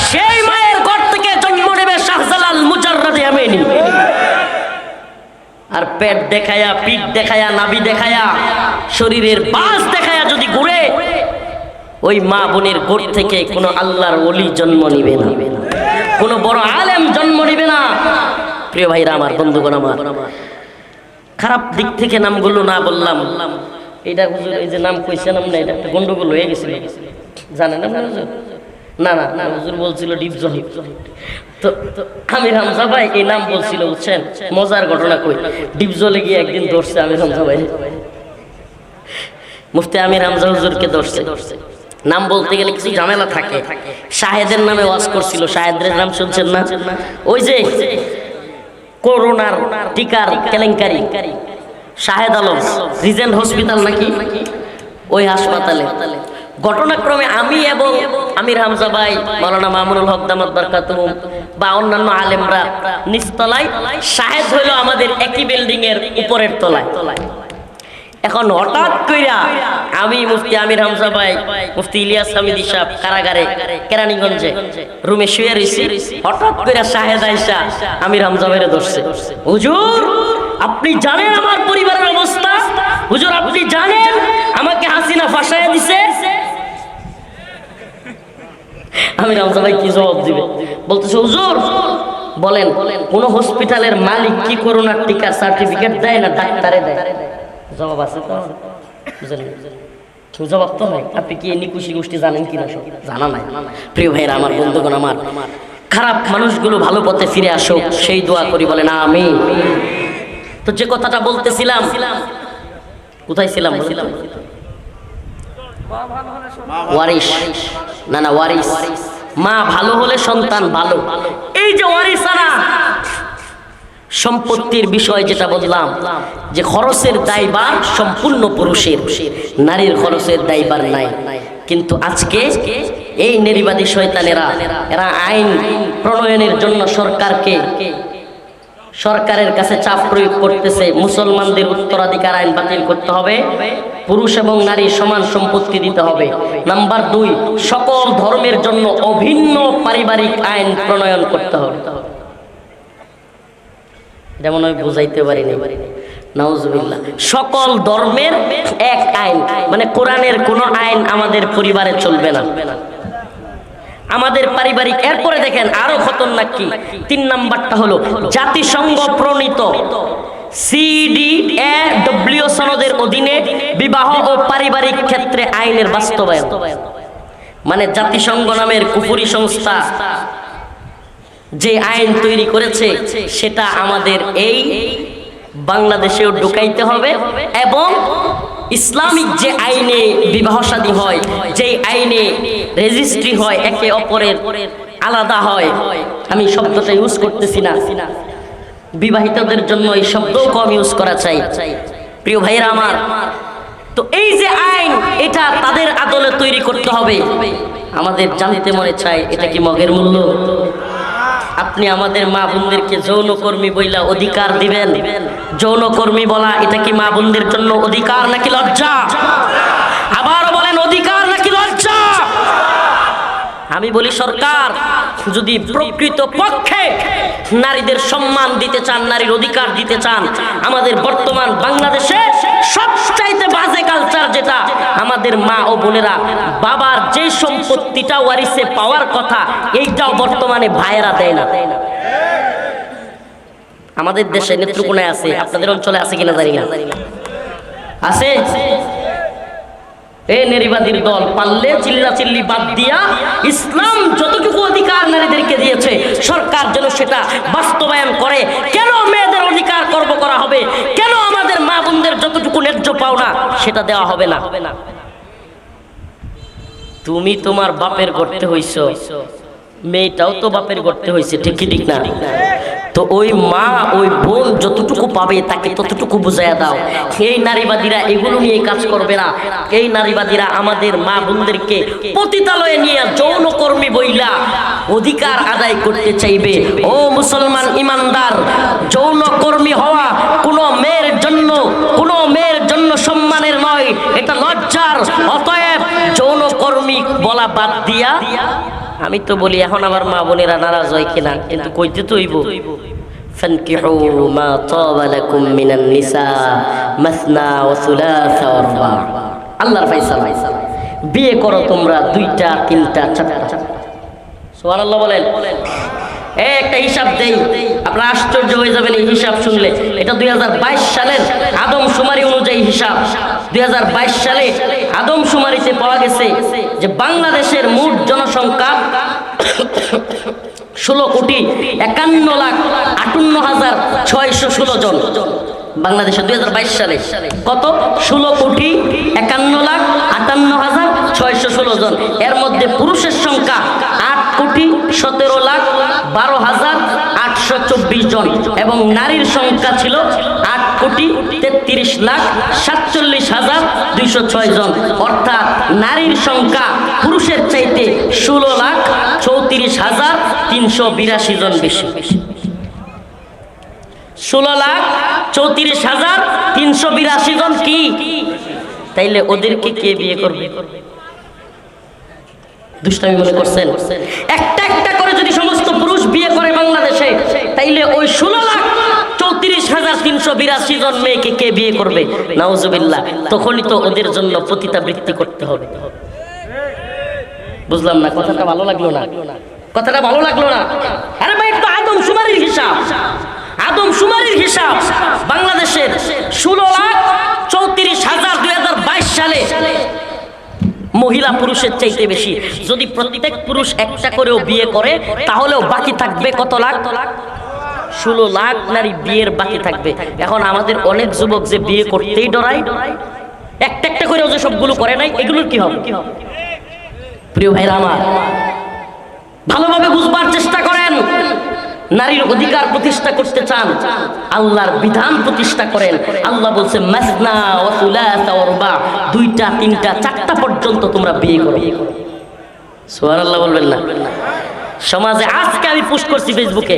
সেই মায়ের গড় থেকে জন্ম নেবে শাহজালাল মুজাররদ ইয়ামানি। আর পেট দেখায়া, পিঠ দেখায়া, নাভি দেখায়া, শরীরের বাস দেখায়া যদি ঘুরে, ওই মা বোনের গোড় থেকে কোনো আল্লাহর ওলি জন্ম নিবে না, কোনো বড় আলেম জন্ম নিবে না। প্রিয় ভাইরা আমার, বন্ধুগণ আমার, খারাপ দিক থেকে নামগুলো না বললাম, এইটা হুজুর এই যে নাম কইছিলাম না, এটা একটা গন্ডগোল হয়ে গেছিল, জানেন না হুজুর? না না না, হুজুর বলছিল ডিপ জহিব। তো আমির হামজা ভাই এই নাম বলছিল, বুঝছেন? মজার ঘটনা কই, ডিপ জলে গিয়ে একদিন ধরছে আমির হামজা ভাই, মুফতি আমির হামজা হুজুরকে ধরছে। নাম বলতে গেলে কিছু ঝামেলা থাকে। শাহেদের নামে ওয়াজ করছিল, শাহেদের নাম শুনছেন না? ওই যে করোনার টিকার কেলেঙ্কারি, শাহেদ আলম রিজেন্ট হসপিটাল নাকি, ওই হাসপাতালে ঘটনাক্রমে আমি এবং আমির হামজা ভাই, মাওলানা মামুনুল হক দামাত বারকাতুহু বা অন্যান্য আলেমরা নিচতলায়, শাহেদ হইল আমাদের একই বিল্ডিং এর উপরের তলায়। এখন হঠাৎ কইরা আমি, মুফতি আমির হামজা ভাই, মুফতি ইলিয়াস হামিদি সাহেব কারাগারে কেরানীগঞ্জে রুমে শুয়ে রইছি, হঠাৎ কইরা শাহেদ আয়েশা আমির হামজা ভাইরে ধরছে। হুজুর আপনি জানেন আমার পরিবারের অবস্থা? হুজুর আপনি জানেন আমাকে হাসিনা ফাঁসাইয়া দিছে? আমির হামজা ভাই কি জবাব দিবে? বলতেছে, হুজুর বলেন, কোন হসপিটালের মালিক কি করোনার টিকার সার্টিফিকেট দেয় না ডাক্তারে দেয়? জবাব আছে তো? জবাব তো নাই। আপনি কি নিকুশি গোষ্ঠী জানেন কিনা? জানা নাই। প্রিয় ভাইরা আমার, বন্ধুগণ আমার, খারাপ মানুষগুলো ভালো পথে ফিরে আসুক, সেই দোয়া করি, বলেন আমিন। তো যে কথাটা বলতেছিলাম, কোথায় ছিলাম? ওয়ারিস, না না ওয়ারিস, মা ভালো হলে সন্তান ভালো। এই যে ওয়ারিসানা সম্পত্তির বিষয় যেটা বললাম, যে খরচের দায়ভার সম্পূর্ণ পুরুষের, নারীর খরচের দায়ভার নাই। কিন্তু আজকে এই নারীবাদী শয়তানেরা, এরা আইন প্রণয়নের জন্য সরকারের কাছে চাপ প্রয়োগ করতেছে, মুসলমানদের উত্তরাধিকার আইন বাতিল করতে হবে, পুরুষ এবং নারী সমান সম্পত্তি দিতে হবে। নাম্বার 2, সকল ধর্মের জন্য অভিন্ন পারিবারিক আইন প্রণয়ন করতে হবে। যেমন আমি বুঝাইতে পারিনি, নাউজুবিল্লাহ, সকল ধর্মের এক আইন, মানে কোরআনের কোন আইন আমাদের পরিবারে চলবে না, আমাদের পারিবারিক। এরপরে দেখেন আরো খতরনাক কি, 3 নাম্বারটা হলো জাতিসংঘ প্রণীত CEDAW সনদের অধীনে বিবাহ ও পারিবারিক ক্ষেত্রে আইনের বাস্তবায়ন। মানে জাতিসংঘ নামের কুফরি সংস্থা যে আইন তৈরি করেছে, সেটা আমাদের এই বাংলাদেশেও ঢুকাইতে হবে এবং ইসলামিক যে আইনে বিবাহ শাদী হয়, যেই আইনে রেজিস্ট্রি হয়, একে অপরের আলাদা হয়, আমি শব্দটা ইউজ করতেছি না, বিবাহিতদের জন্য এই শব্দও কম ইউজ করা চাই। প্রিয় ভাইয়েরা আমার, তো এই যে আইন, এটা তাদের আদলে তৈরি করতে হবে। আমাদের জানতে মনে চায়, এটা কি মগের মূল্য? আপনি আমাদের মা বোনদেরকে যৌনকর্মী বইলা অধিকার দিবেন? যৌনকর্মী বলা এটা কি মা বোনদের জন্য অধিকার নাকি লজ্জা? আবারও বলেন, অধিকার নাকি লজ্জা? আমি বলি, সরকার যদি প্রকৃত পক্ষে নারীদের সম্মান দিতে চান, নারীর অধিকার দিতে চান, আমাদের বর্তমান বাংলাদেশে সবচাইতে বাজে কালচার যেটা, আমাদের মা ও বোনেরা বাবার যে সম্পত্তিটা ওয়ারিসে পাওয়ার কথা, এইটাও বর্তমানে ভাইয়েরা দেয় না। আমাদের দেশে নেত্রকোনায় আছে, আপনাদের অঞ্চলে আছে কিনা জানি না, আছে? এই নারীবাদীর দল পারলে চিল্লাচিল্লি বাদ দিয়া ইসলাম যতটুকু অধিকার নারীদেরকে দিয়েছে, সরকার যেন সেটা বাস্তবায়ন করে। কেন মেয়েদের অধিকার খর্ব করা হবে? কেন আমাদের মা বোনদের যতটুকু ন্যায্য পাওনা সেটা দেওয়া হবে না? তুমি তোমার বাপের গর্তে হইছ, মেয়েটাও তো বাপের গর্তে হইছে, ঠিক কি ঠিক না? তো ওই মা ওই বোন যতটুকু পাবে তাকে ততটুকু বুঝাইয়া দাও। এই নারীবাদীরা এগুলো নিয়ে কাজ করবে না। এই নারীবাদীরা আমাদের মা বোনদেরকে পতিতালয়ে নিয়ে যৌনকর্মী বইলা অধিকার আদায় করতে চাইবে। ও মুসলমান ইমানদার, যৌনকর্মী হওয়া কোনো মেয়ের জন্য সম্মানের নয়, এটা লজ্জার। অতএব যৌনকর্মী বলা বাদ দিয়া, আমি তো বলি এখন আমার মা বোনেরা নারাজ হয় কিনা, কিন্তু কইতে তো হইব, ফানকিহু মা তাবা লাকুম মিনান নিসা মাসনা ওয়া সুলাসা ওয়া রুবা। আল্লাহর ফয়সালা, বিয়ে করো তোমরা 2টা 3টা 4টা। সুবহানাল্লাহ বলেন। একটা হিসাব দেই, আপনারা আশ্চর্য হয়ে যাবেন এই হিসাব শুনলে। এটা 2022 সালের আদমশুমারি অনুযায়ী হিসাব। 2022 সালে আদমশুমারিতে পাওয়া গেছে যে বাংলাদেশের মোট জনসংখ্যা 16,51,58,616 জন। বাংলাদেশে 2022 সালে কত? 16,51,58,616 জন। এর মধ্যে পুরুষের সংখ্যা 8,17,12,824 জন এবং নারীর সংখ্যা ছিল 8,33,47,206 জন। অর্থাৎ নারীর সংখ্যা পুরুষের চাইতে 16,34,382 জন বেশি। 16,34,382 জন কি? তাইলে ওদেরকে কে বিয়ে করবে? দুষ্টামি মনে করছেন? একটা একটা করে যদি সমস্ত পুরুষ বিয়ে করে বাংলাদেশে, তাইলে ওই 16,34,382 জন মেয়েকে কে বিয়ে করবে? নাউজুবিল্লাহ। তখনই তো ওদের জন্য পতিতাবৃত্তি করতে হবে। বুঝলাম না, কথাটা ভালো লাগলো না, কথাটা ভালো লাগলো না। আরে ভাই, একটু আদমশুমারির হিসাব, আদমশুমারির হিসাব বাংলাদেশের 16,34,000 2022 সালে মহিলা পুরুষের চাইতে বেশি। যদি প্রত্যেক পুরুষ একটা করেও বিয়ে করে, তাহলেও বাকি থাকবে কত লাখ? 16 লাখ নারী বিয়ের বাকি থাকবে। এখন আমাদের অনেক যুবক যে বিয়ে করতেই ডরায়, একটা একটা করেও যে সবগুলো করে নাই, এগুলোর কি হবে? প্রিয় ভাইরা আমার, ভালোভাবে বুঝবার চেষ্টা করেন। নারীর অধিকার প্রতিষ্ঠা করতে চান, আল্লাহর বিধান প্রতিষ্ঠা করেন। আল্লাহ বলছে মাসনা ওয়া সুলাসা ওয়া রুবা, 2টা 3টা 4টা পর্যন্ত তোমরা বিয়ে করো। সুবহানাল্লাহ বলবেন না? সমাজে আজকে আমি পোস্ট করছি ফেসবুকে,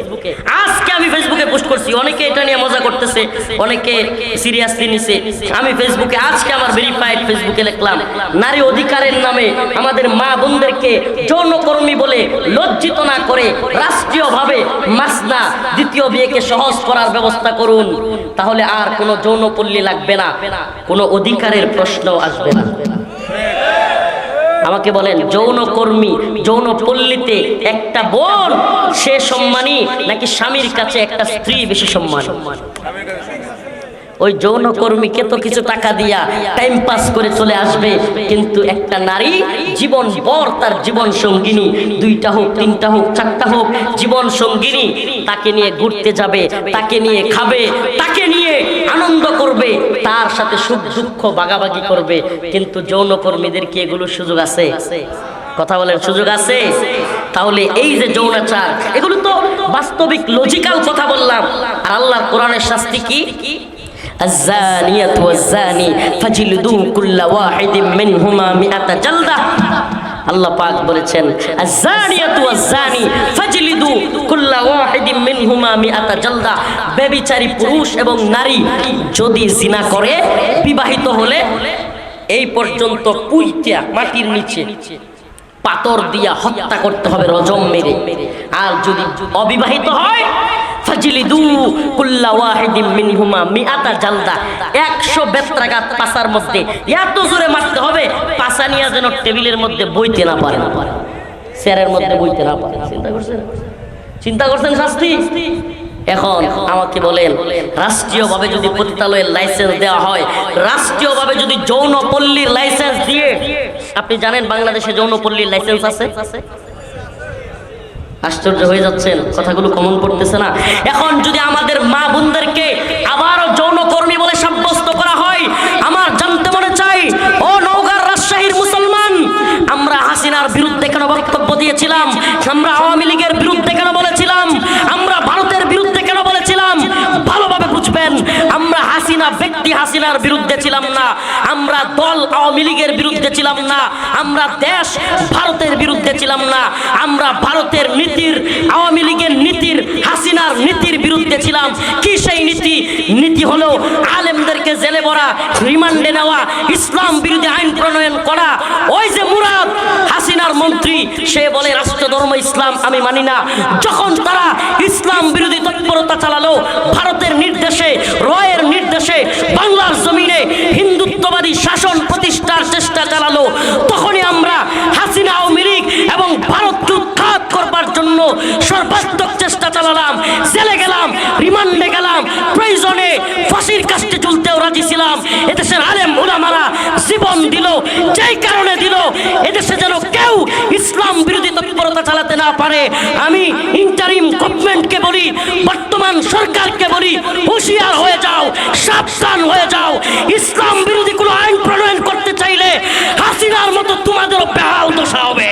পোস্ট করছি, অনেকে এটা নিয়ে মজা করতেছে, অনেকে সিরিয়াসলি নিছে। আমি ফেসবুকে আজকে আমার ভেরিফাইড ফেসবুকে লিখলাম, নারী অধিকারের নামে আমাদের মা বোনদেরকে যৌনকর্মী বলে লজ্জিত না করে রাষ্ট্রীয়ভাবে মাসনা, দ্বিতীয় বিয়েকে সহজ করার ব্যবস্থা করুন। তাহলে আর কোনো যৌনপল্লী লাগবে না, কোনো অধিকারের প্রশ্নও আসবে না। আমাকে বলেন, যৌনকর্মী, যৌনপল্লীতে একটা বোন সে সম্মানী নাকি স্বামীর কাছে একটা স্ত্রী বেশি সম্মান? ওই যৌনকর্মীকে তো কিছু টাকা দিয়া টাইম পাস করে চলে আসবে, কিন্তু একটা নারী জীবন ভর তার জীবন সঙ্গিনী, 2টা হোক 3টা হোক 4টা হোক জীবন সঙ্গিনী, তাকে নিয়ে ঘুরতে যাবে, তাকে নিয়ে খাবে, তাকে নিয়ে আনন্দ করবে, তার সাথে সুখ দুঃখ ভাগাভাগি করবে, কিন্তু যৌনকর্মীদের কি এগুলোর সুযোগ আছে? কথা বলেন, সুযোগ আছে? তাহলে এই যে যৌনাচার, এগুলো তো বাস্তবিক লজিক্যাল কথা বললাম। আর আল্লাহর কোরআনের শাস্তি কি? আয-যানিয়াতু ওয়াজ-যানি ফাজলিদু কুল্লা ওয়াহিদিম মিনহুমা মিআতা জালদা। আল্লাহ পাক বলেছেন আয-যানিয়াতু ওয়াজ-যানি ফাজলিদু কুল্লা ওয়াহিদিম মিনহুমা মিআতা জালদা। ব্যভিচারী পুরুষ এবং নারী যদি জিনা করে, বিবাহিত হলে এই পর্যন্ত পুইতা মাটির নিচে পাথর দিয়া হত্যা করতে হবে, রজম মেরে। আর যদি অবিবাহিত হয়, ফাজলিদু কুল্লা ওয়াহিদিম মিনহুমা মিআতা জালদা, 100 বেত্রাঘাত পাছার মধ্যে এত জোরে মারতে হবে, পাছা নিয়ে যেন টেবিলের মধ্যে বইতে না পারে, চেয়ারের মধ্যে বইতে না পারে। চিন্তা করছেন শাস্তি? এখন আমাকে বলেন, রাষ্ট্রীয়ভাবে যদি পতিতালয়ের লাইসেন্স দেওয়া হয়, রাষ্ট্রীয়ভাবে যদি যৌনপল্লীর লাইসেন্স দিয়ে, আপনি জানেন বাংলাদেশে যৌনপল্লীর লাইসেন্স আছে? আশ্চর্য হয়ে যাচ্ছেন, কথাগুলো কমন পড়তেছে না? এখন যদি আমাদের মা বোনদেরকে আবারও যৌনকর্মী বলে সাব্যস্ত করা হয়, আমার জানতে মনে চাই, ও নওগাঁর রাজশাহীর মুসলমান, আমরা হাসিনার বিরুদ্ধে কেন বক্তব্য দিয়েছিলাম? আমরা আওয়ামী লীগের বিরুদ্ধে কেন বলেছিলাম? আমরা ভারতের বিরুদ্ধে কেন বলেছিলাম? ভালোভাবে বুঝবেন, আমরা হাসিনা ব্যক্তি হাসিনার বিরুদ্ধে ছিলাম না, আমরা দল আওয়ামী লীগের বিরুদ্ধে ছিলাম না, আমরা দেশ ভারতের বিরুদ্ধে ছিলাম না, আমরা ভারতের নীতির, আওয়ামী লীগের নীতির, হাসিনার নীতির বিরুদ্ধে ছিলাম। কি সেই নীতি? নীতি হলো আলেমদেরকে জেলে ভরা, রিমান্ডে নেওয়া, ইসলাম বিরোধী আইন প্রণয়ন করা। ওই যে মুরাদ হাসিনার মন্ত্রী, সে বলে রাষ্ট্র ধর্ম ইসলাম আমি মানি না। যখন তারা ইসলাম বিরোধী তৎপরতা চালালো, ভারতের নির্দেশে, রয়ের নির্দেশে বাংলার জমিনে হিন্দুত্ববাদী শাসন প্রতিষ্ঠার চেষ্টা চালালো, তখনই আমরা হাসিনা, আওয়ামী লীগ এবং ভারতকে উৎখাত করবার জন্য সর্বাত্মক চেষ্টা চালালাম, জেলে গেলাম, রিমান্ডে গেলাম, প্রয়োজনে ফাঁসির কাস্টে ঝুলতেও রাজি ছিলাম। এদেশের আলেম উলামারা জীবন দিল, যেই কারণে দিল এদেশে যেন কেউ ইসলাম বিরোধী তৎপরতা চালাতে না পারে। আমি ইন্টারিম গভর্নমেন্টকে বলি, বর্তমান সরকারকে বলি, হুঁশিয়ার হয়ে যাও, সাবধান হয়ে যাও। ইসলাম বিরোধী কোনো আইন প্রণয়ন করতে চাইলে হাসিনার মতো তোমাদেরও বেহাল দশা হবে।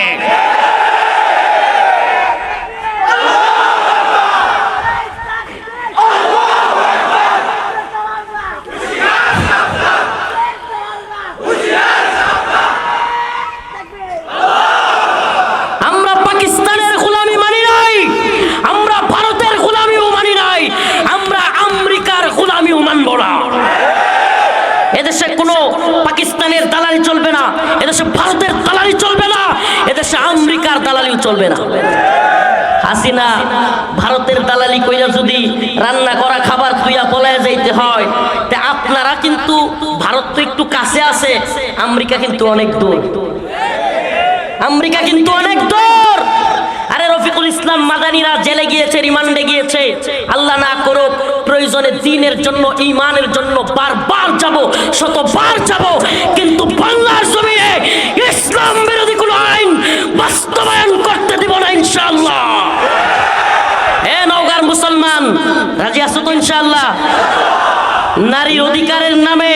এদেশে কোনো পাকিস্তানের দালালি চলবে না, এদেশে ভারতের দালালি চলবে না, এদেশে আমেরিকার দালালিও চলবে না। হাসিনা ভারতের দালালি কইরা যদি রান্না করা খাবার তুইয়া পলায় যাইতে হয়, তা আপনারা কিন্তু, ভারত তো একটু কাছে আছে, আমেরিকা কিন্তু অনেক দূর, আমেরিকা কিন্তু অনেক দূর। আরে রফিকুল ইসলাম মাদানীরা জেলে গিয়েছে, রিমান্ডে গিয়েছে, আল্লাহ না করুক প্রয়োজনে দ্বীনের জন্য, ঈমানের জন্য বারবার যাব, শতবার যাব, কিন্তু বাংলার জমিনে ইসলাম বিরোধী কোনো আইন বাস্তবায়ন করতে দিব না ইনশাআল্লাহ। হে নওগাঁর মুসলমান, রাজি আছো তো ইনশাআল্লাহ? নারীর অধিকারের নামে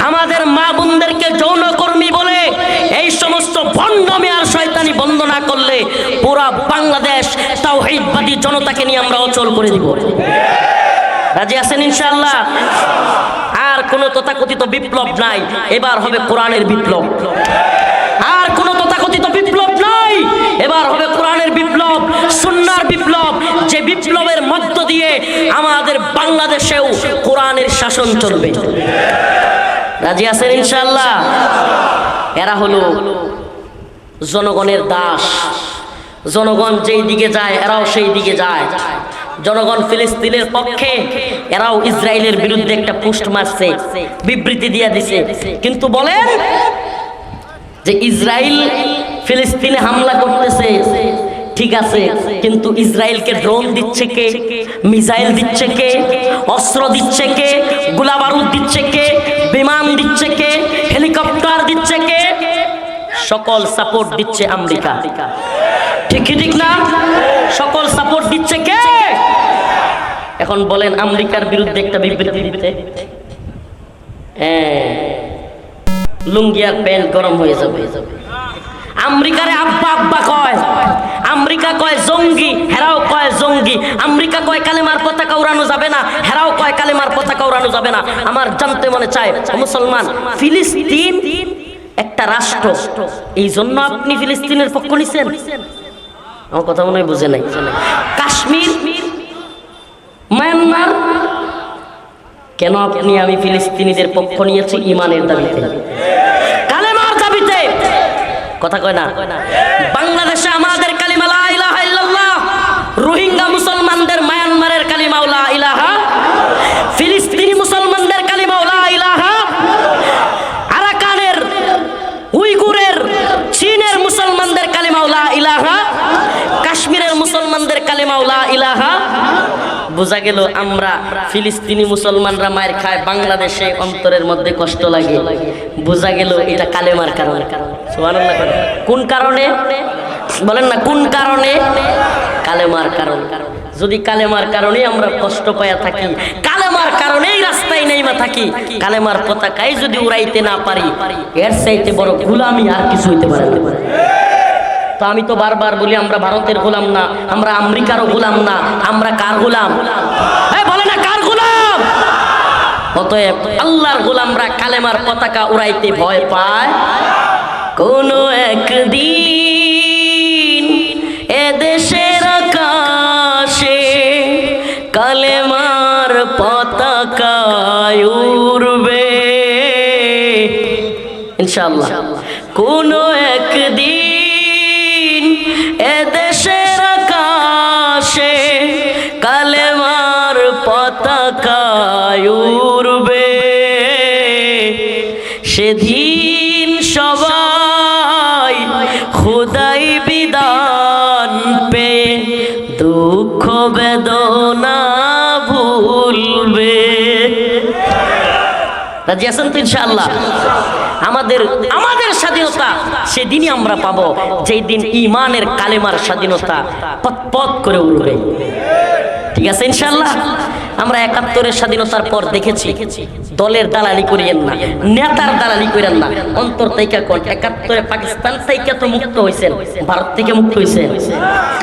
আমাদের মা বোনদেরকে যৌনকর্মী বলে এই সমস্ত ভণ্ডামি আর শয়তানি বন্ধ না করলে পুরা বাংলাদেশ তাওহীদবাদী জনতাকে নিয়ে আমরা অচল করে দিব। রাজি আছেন ইনশাআল্লাহ? আর কোন তথাকথিত বিপ্লব নাই, এবার হবে কোরআনের বিপ্লব। আর কোন তথাকথিত বিপ্লব নাই, এবার হবে কোরআনের বিপ্লব, সুন্নাহর বিপ্লব, যে বিপ্লবের মধ্য দিয়ে আমাদের বাংলাদেশেও কোরআনের শাসন চলবে। রাজি আছেন ইনশাআল্লাহ? এরা হলো জনগণের দাস, জনগণ যেই দিকে যায় এরাও সেই দিকে যায়। জনগণ ফিলিস্তিনের পক্ষে, এরাও ইসরায়েলের বিরুদ্ধে একটা পোস্ট মারছে, বিবৃতি দিয়ে দিছে। কিন্তু বলেন যে ইসরায়েল ফিলিস্তিনে হামলা করতেছে, ঠিক আছে, কিন্তু ইসরায়েলকে ড্রোন দিচ্ছে কে? মিসাইল দিচ্ছে কে? অস্ত্র দিচ্ছে কে? গোলা বারুদ দিচ্ছে কে? বিমান দিচ্ছে কে? হেলিকপ্টার দিচ্ছে কে? সকল সাপোর্ট দিচ্ছে আমেরিকা। ঠিক কি ঠিক না? সকল সাপোর্ট দিচ্ছে কে? এখন বলেন আমেরিকার বিরুদ্ধে একটা বিবৃতি দিতে লুঙ্গি আর প্যান্ট গরম হয়ে যাবে। আমেরিকারে আব্বা আব্বা কয়, আমেরিকা কয় জঙ্গি, হেরাও কয় জঙ্গি। আমেরিকা কয় কালেমার পতাকা উড়ানো যাবে না, হেরাও কয় কালেমার পতাকা উড়ানো যাবে না। আমার জানতে মনে চায় মুসলমান, ফিলিস্তিন একটা রাষ্ট্র, এই জন্য আপনি ফিলিস্তিনের পক্ষ নিছেন? আমার কথা মনে হয় বুঝে নাই। কাশ্মীর, মায়ানমার, কেন আপনি আমি ফিলিস্তিনিদের পক্ষ নিয়েছি? ইমানের দাবিতে, কালেমার দাবিতে। কথা কয় না? বাংলাদেশে আমাদের কালিমা লা ইলাহা ইল্লাল্লাহ, রোহিঙ্গা মুসলমানদের মায়ানমারের কালিমা লা ইলাহা, ফিলিস্তিনি মুসলমানদের কালিমা লা ইলাহা, আরাকানের, উইগুরের, চীনের মুসলমানদের কালিমা লা ইলাহা, কাশ্মীরের মুসলমানদের কালিমা লা ইলাহা। বোঝা গেল আমরা ফিলিস্তিনি মুসলমানরা মায়ের খায়, বাংলাদেশে অন্তরের মধ্যে কষ্ট লাগে। বোঝা গেল এটা কালেমার কারণে। সুবহানাল্লাহ। কোন কারণে বলেন না? কোন কারণে? কালেমার কারণে। যদি কালেমার কারণে আমরা কষ্ট পাইয়া থাকি, কালেমার কারণেই রাস্তায় নেইমা থাকি, কালেমার পতাকায় যদি উড়াইতে না পারি, এর চাইতে বড় গোলামি আর কিছু হইতে পারে না। তো আমি তো বারবার বলি, আমরা ভারতের গোলাম না, আমরা আমেরিকারও গোলাম না, আমরা কার গোলাম? বলে না কার গোলাম? অতএব আল্লাহর গোলামরা কালেমার পতাকা উড়াইতে ভয় পায়। কোনো একদিন এদেশের আকাশে কালেমার পতাকা উড়বে ইনশাআল্লাহ। কোনো একদিন এদেশের আকাশে কালেমার পতাকা উড়বে, সেদিন সবাই খোদাই বিধান পে দুঃখ বেদনা ভুলবে। রাজি আছেন তো ইনশাআল্লাহ? আমাদের স্বাধীনতা সেদিনই আমরা পাবো, যেই দিন ইমানের কালেমার স্বাধীনতা পথ করে উঠবে। ঠিক আছে ইনশাআল্লাহ? আমরা ৭১-এর স্বাধীনতার পর দেখেছি, দলের দালালি করিয়েন না, নেতার দালালি করেন না, অন্তর থেকে কোন ৭১-এ পাকিস্তান থেকে তো মুক্ত হয়েছেন, ভারত থেকে মুক্ত হয়েছেন।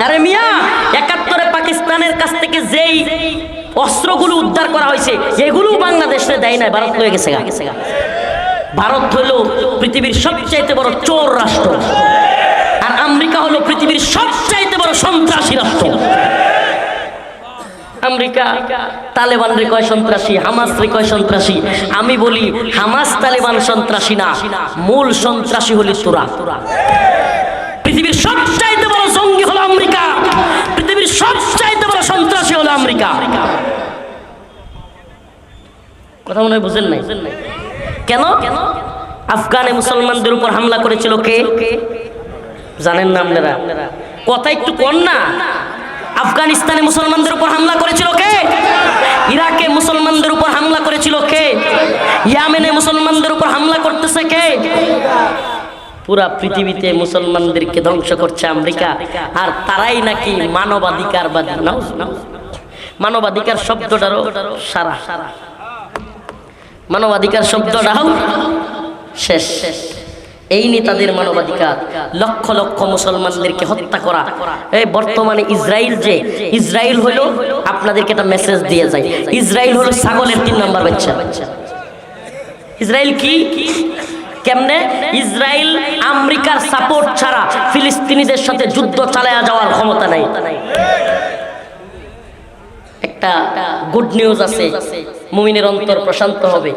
আরে মিয়া, ৭১-এ পাকিস্তানের কাছ থেকে যেই অস্ত্রগুলো উদ্ধার করা হয়েছে, এগুলো বাংলাদেশে দেয় নাই, ভারত হয়ে গেছে। ভারত হলো পৃথিবীর সবচাইতে বড় চোর রাষ্ট্র, আর আমেরিকা হলো পৃথিবীর সবচাইতে বড় সন্ত্রাসী রাষ্ট্র। আমেরিকা তালেবান রে কয় সন্ত্রাসী, হামাস রে কয় সন্ত্রাসী। আমি বলি হামাস তালেবান সন্ত্রাসী না, মূল সন্ত্রাসী হলি তোরা। পৃথিবীর সবচাইতে বড় জঙ্গি হলো আমেরিকা, পৃথিবীর সবচাইতে বড় সন্ত্রাসী হলো আমেরিকা। কথা মনে হয় বুঝেন নাই? কেন? আফগানে মুসলমানদের উপর হামলা করেছিল কে? জানেন না আপনারা? কথা একটু কর না। আফগানিস্তানে মুসলমানদের উপর হামলা করেছিল কে? ইরাকে মুসলমানদের উপর হামলা করেছিল কে? ইয়েমেনে মুসলমানদের উপর হামলা করতেছে কে? পুরা পৃথিবীতে মুসলমানদেরকে ধ্বংস করছে আমেরিকা, আর তারাই নাকি মানবাধিকারবাদী। মানবাধিকার শব্দটারও সারা, মানবাধিকার শব্দটাও শেষ। এই নিয়ে তাদের মানবাধিকার, লক্ষ লক্ষ মুসলমানদেরকে হত্যা করা। এই বর্তমানে ইসরায়েল হলো, আপনাদেরকে একটা মেসেজ দিয়ে যায়, ইসরায়েল হলো ছাগলের ৩ নম্বর বাচ্চা। ইসরায়েল কি? কেমনে? ইসরায়েল আমেরিকার সাপোর্ট ছাড়া ফিলিস্তিনিদের সাথে যুদ্ধ চালায়া যাওয়ার ক্ষমতা নাই। একটা গুড নিউজ আছে, মুমিনের অন্তর প্রশান্ত হবে।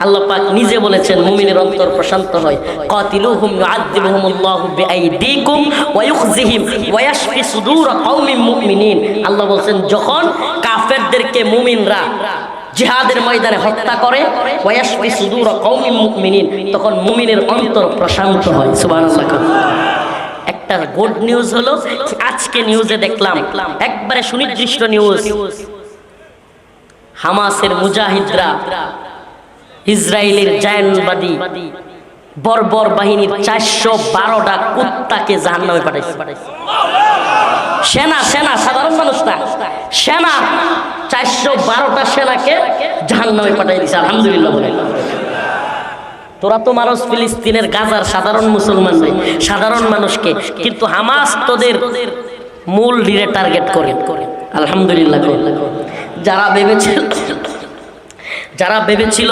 আল্লাহ পাক নিজে বলেছেন মুমিনের অন্তর প্রশান্ত হয়। কাতিলুহুম ইউআযিবুহুমুল্লাহু বিআইদিকুম ওয়া ইউখজিহিম ওয়া ইয়াশফি সুদূর কওমিন মুমিনিন। আল্লাহ বলেন যখন কাফেরদেরকে মুমিনরা জিহাদের ময়দানে হত্যা করে, ওয়া ইয়াশফি সুদূর কওমিন মুমিনিন, তখন মুমিনের অন্তর প্রশান্ত হয়। সুবহানাল্লাহ। একটা গুড নিউজ হলো, আজকে নিউজে দেখলাম একবারে সুনির্দিষ্ট নিউজ, হামাসের মুজাহিদরা ইসরায়েলের জায়নবাদী বর্বর বাহিনীর ৪১২টা কুত্তাকে জাহান্নামে পাঠাইছে। সেনা, সাধারণ মানুষ না, সেনা ৪১২টা সেনাকে জাহান্নামে পাঠাই দিয়েছে। আলহামদুলিল্লাহ বলে। তোরা তো মারস ফিলিস্তিনের গাজার সাধারণ মুসলমান, সাধারণ মানুষকে, কিন্তু হামাস তোদের মূল টার্গেট করে। আলহামদুলিল্লাহ। যারা ভেবেছিল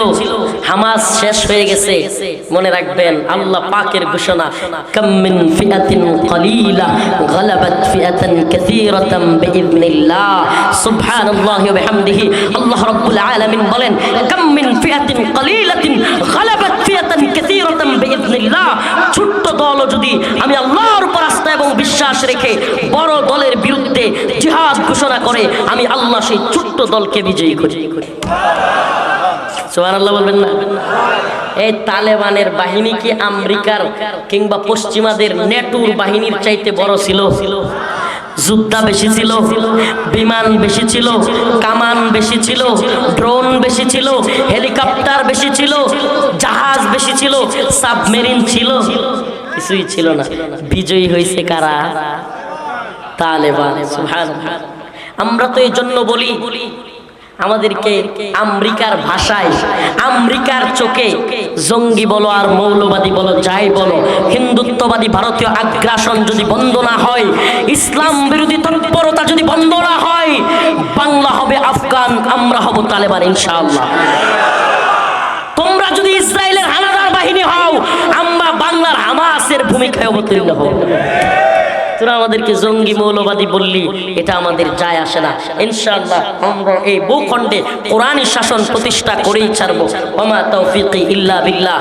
হামাস শেষ হয়ে গেছে, মনে রাখবেন আল্লাহ পাকের ঘোষণা, কাম মিন ফিআতিন কালিলা গালাবাত ফিআতান কাসীরাতান বিইذنিল্লাহ। সুবহানাল্লাহি ওয়া বিহামদিহি। আল্লাহ রাব্বুল আলামিন বলেন, কাম মিন ফিআতিন কালিলাতিন গালাবাত ফিআতান কাসীরাতান বিইذনিল্লাহ। ছোট্ট দল যদি আমি আল্লাহর উপর আস্থা এবং বিশ্বাস রেখে বড় দলের বিরুদ্ধে জিহাদ ঘোষণা করে, আমি আল্লাহ সেই ছোট্ট দলকে বিজয়ী করি। সুবহানাল্লাহ বলবেন না? এই তালেবানের বাহিনী কি আমেরিকার কিংবা পশ্চিমাদের নেটুর বাহিনীর চাইতে বড় ছিল? যোদ্ধা বেশি ছিল, বিমান বেশি ছিল, কামান বেশি ছিল, ড্রোন বেশি ছিল, হেলিকপ্টার বেশি ছিল, জাহাজ বেশি ছিল, সাবমেরিন ছিল? কিছুই ছিল না। বিজয়ী হয়েছে কারা? তালেবান। সুবহানাল্লাহ। আমরা তো এই জন্য বলি, আমাদেরকে আমেরিকার ভাষায়, আমেরিকার চোখে জঙ্গি বলো আর মৌলবাদী বলো, যাই বলো, হিন্দুত্ববাদী ভারতীয় আগ্রাসন যদি বন্ধ না হয়, ইসলাম বিরোধী তৎপরতা যদি বন্ধ না হয়, বাংলা হবে আফগান, আমরা হব তালেবান ইনশাআল্লাহ। তোমরা যদি ইসরায়েলের হানাদার বাহিনী হও, আমরা বাংলার হামাসের ভূমিকায় অবতীর্ণ হব। তোরা আমাদেরকে জঙ্গি মৌলবাদী বললি, এটা আমাদের যায় আসে না। ইনশাআল্লাহ আমরা এই ভূখণ্ডে কোরআনী শাসন প্রতিষ্ঠা করেই ছাড়বো। ওমা তাওফীকি ইল্লা বিল্লাহ।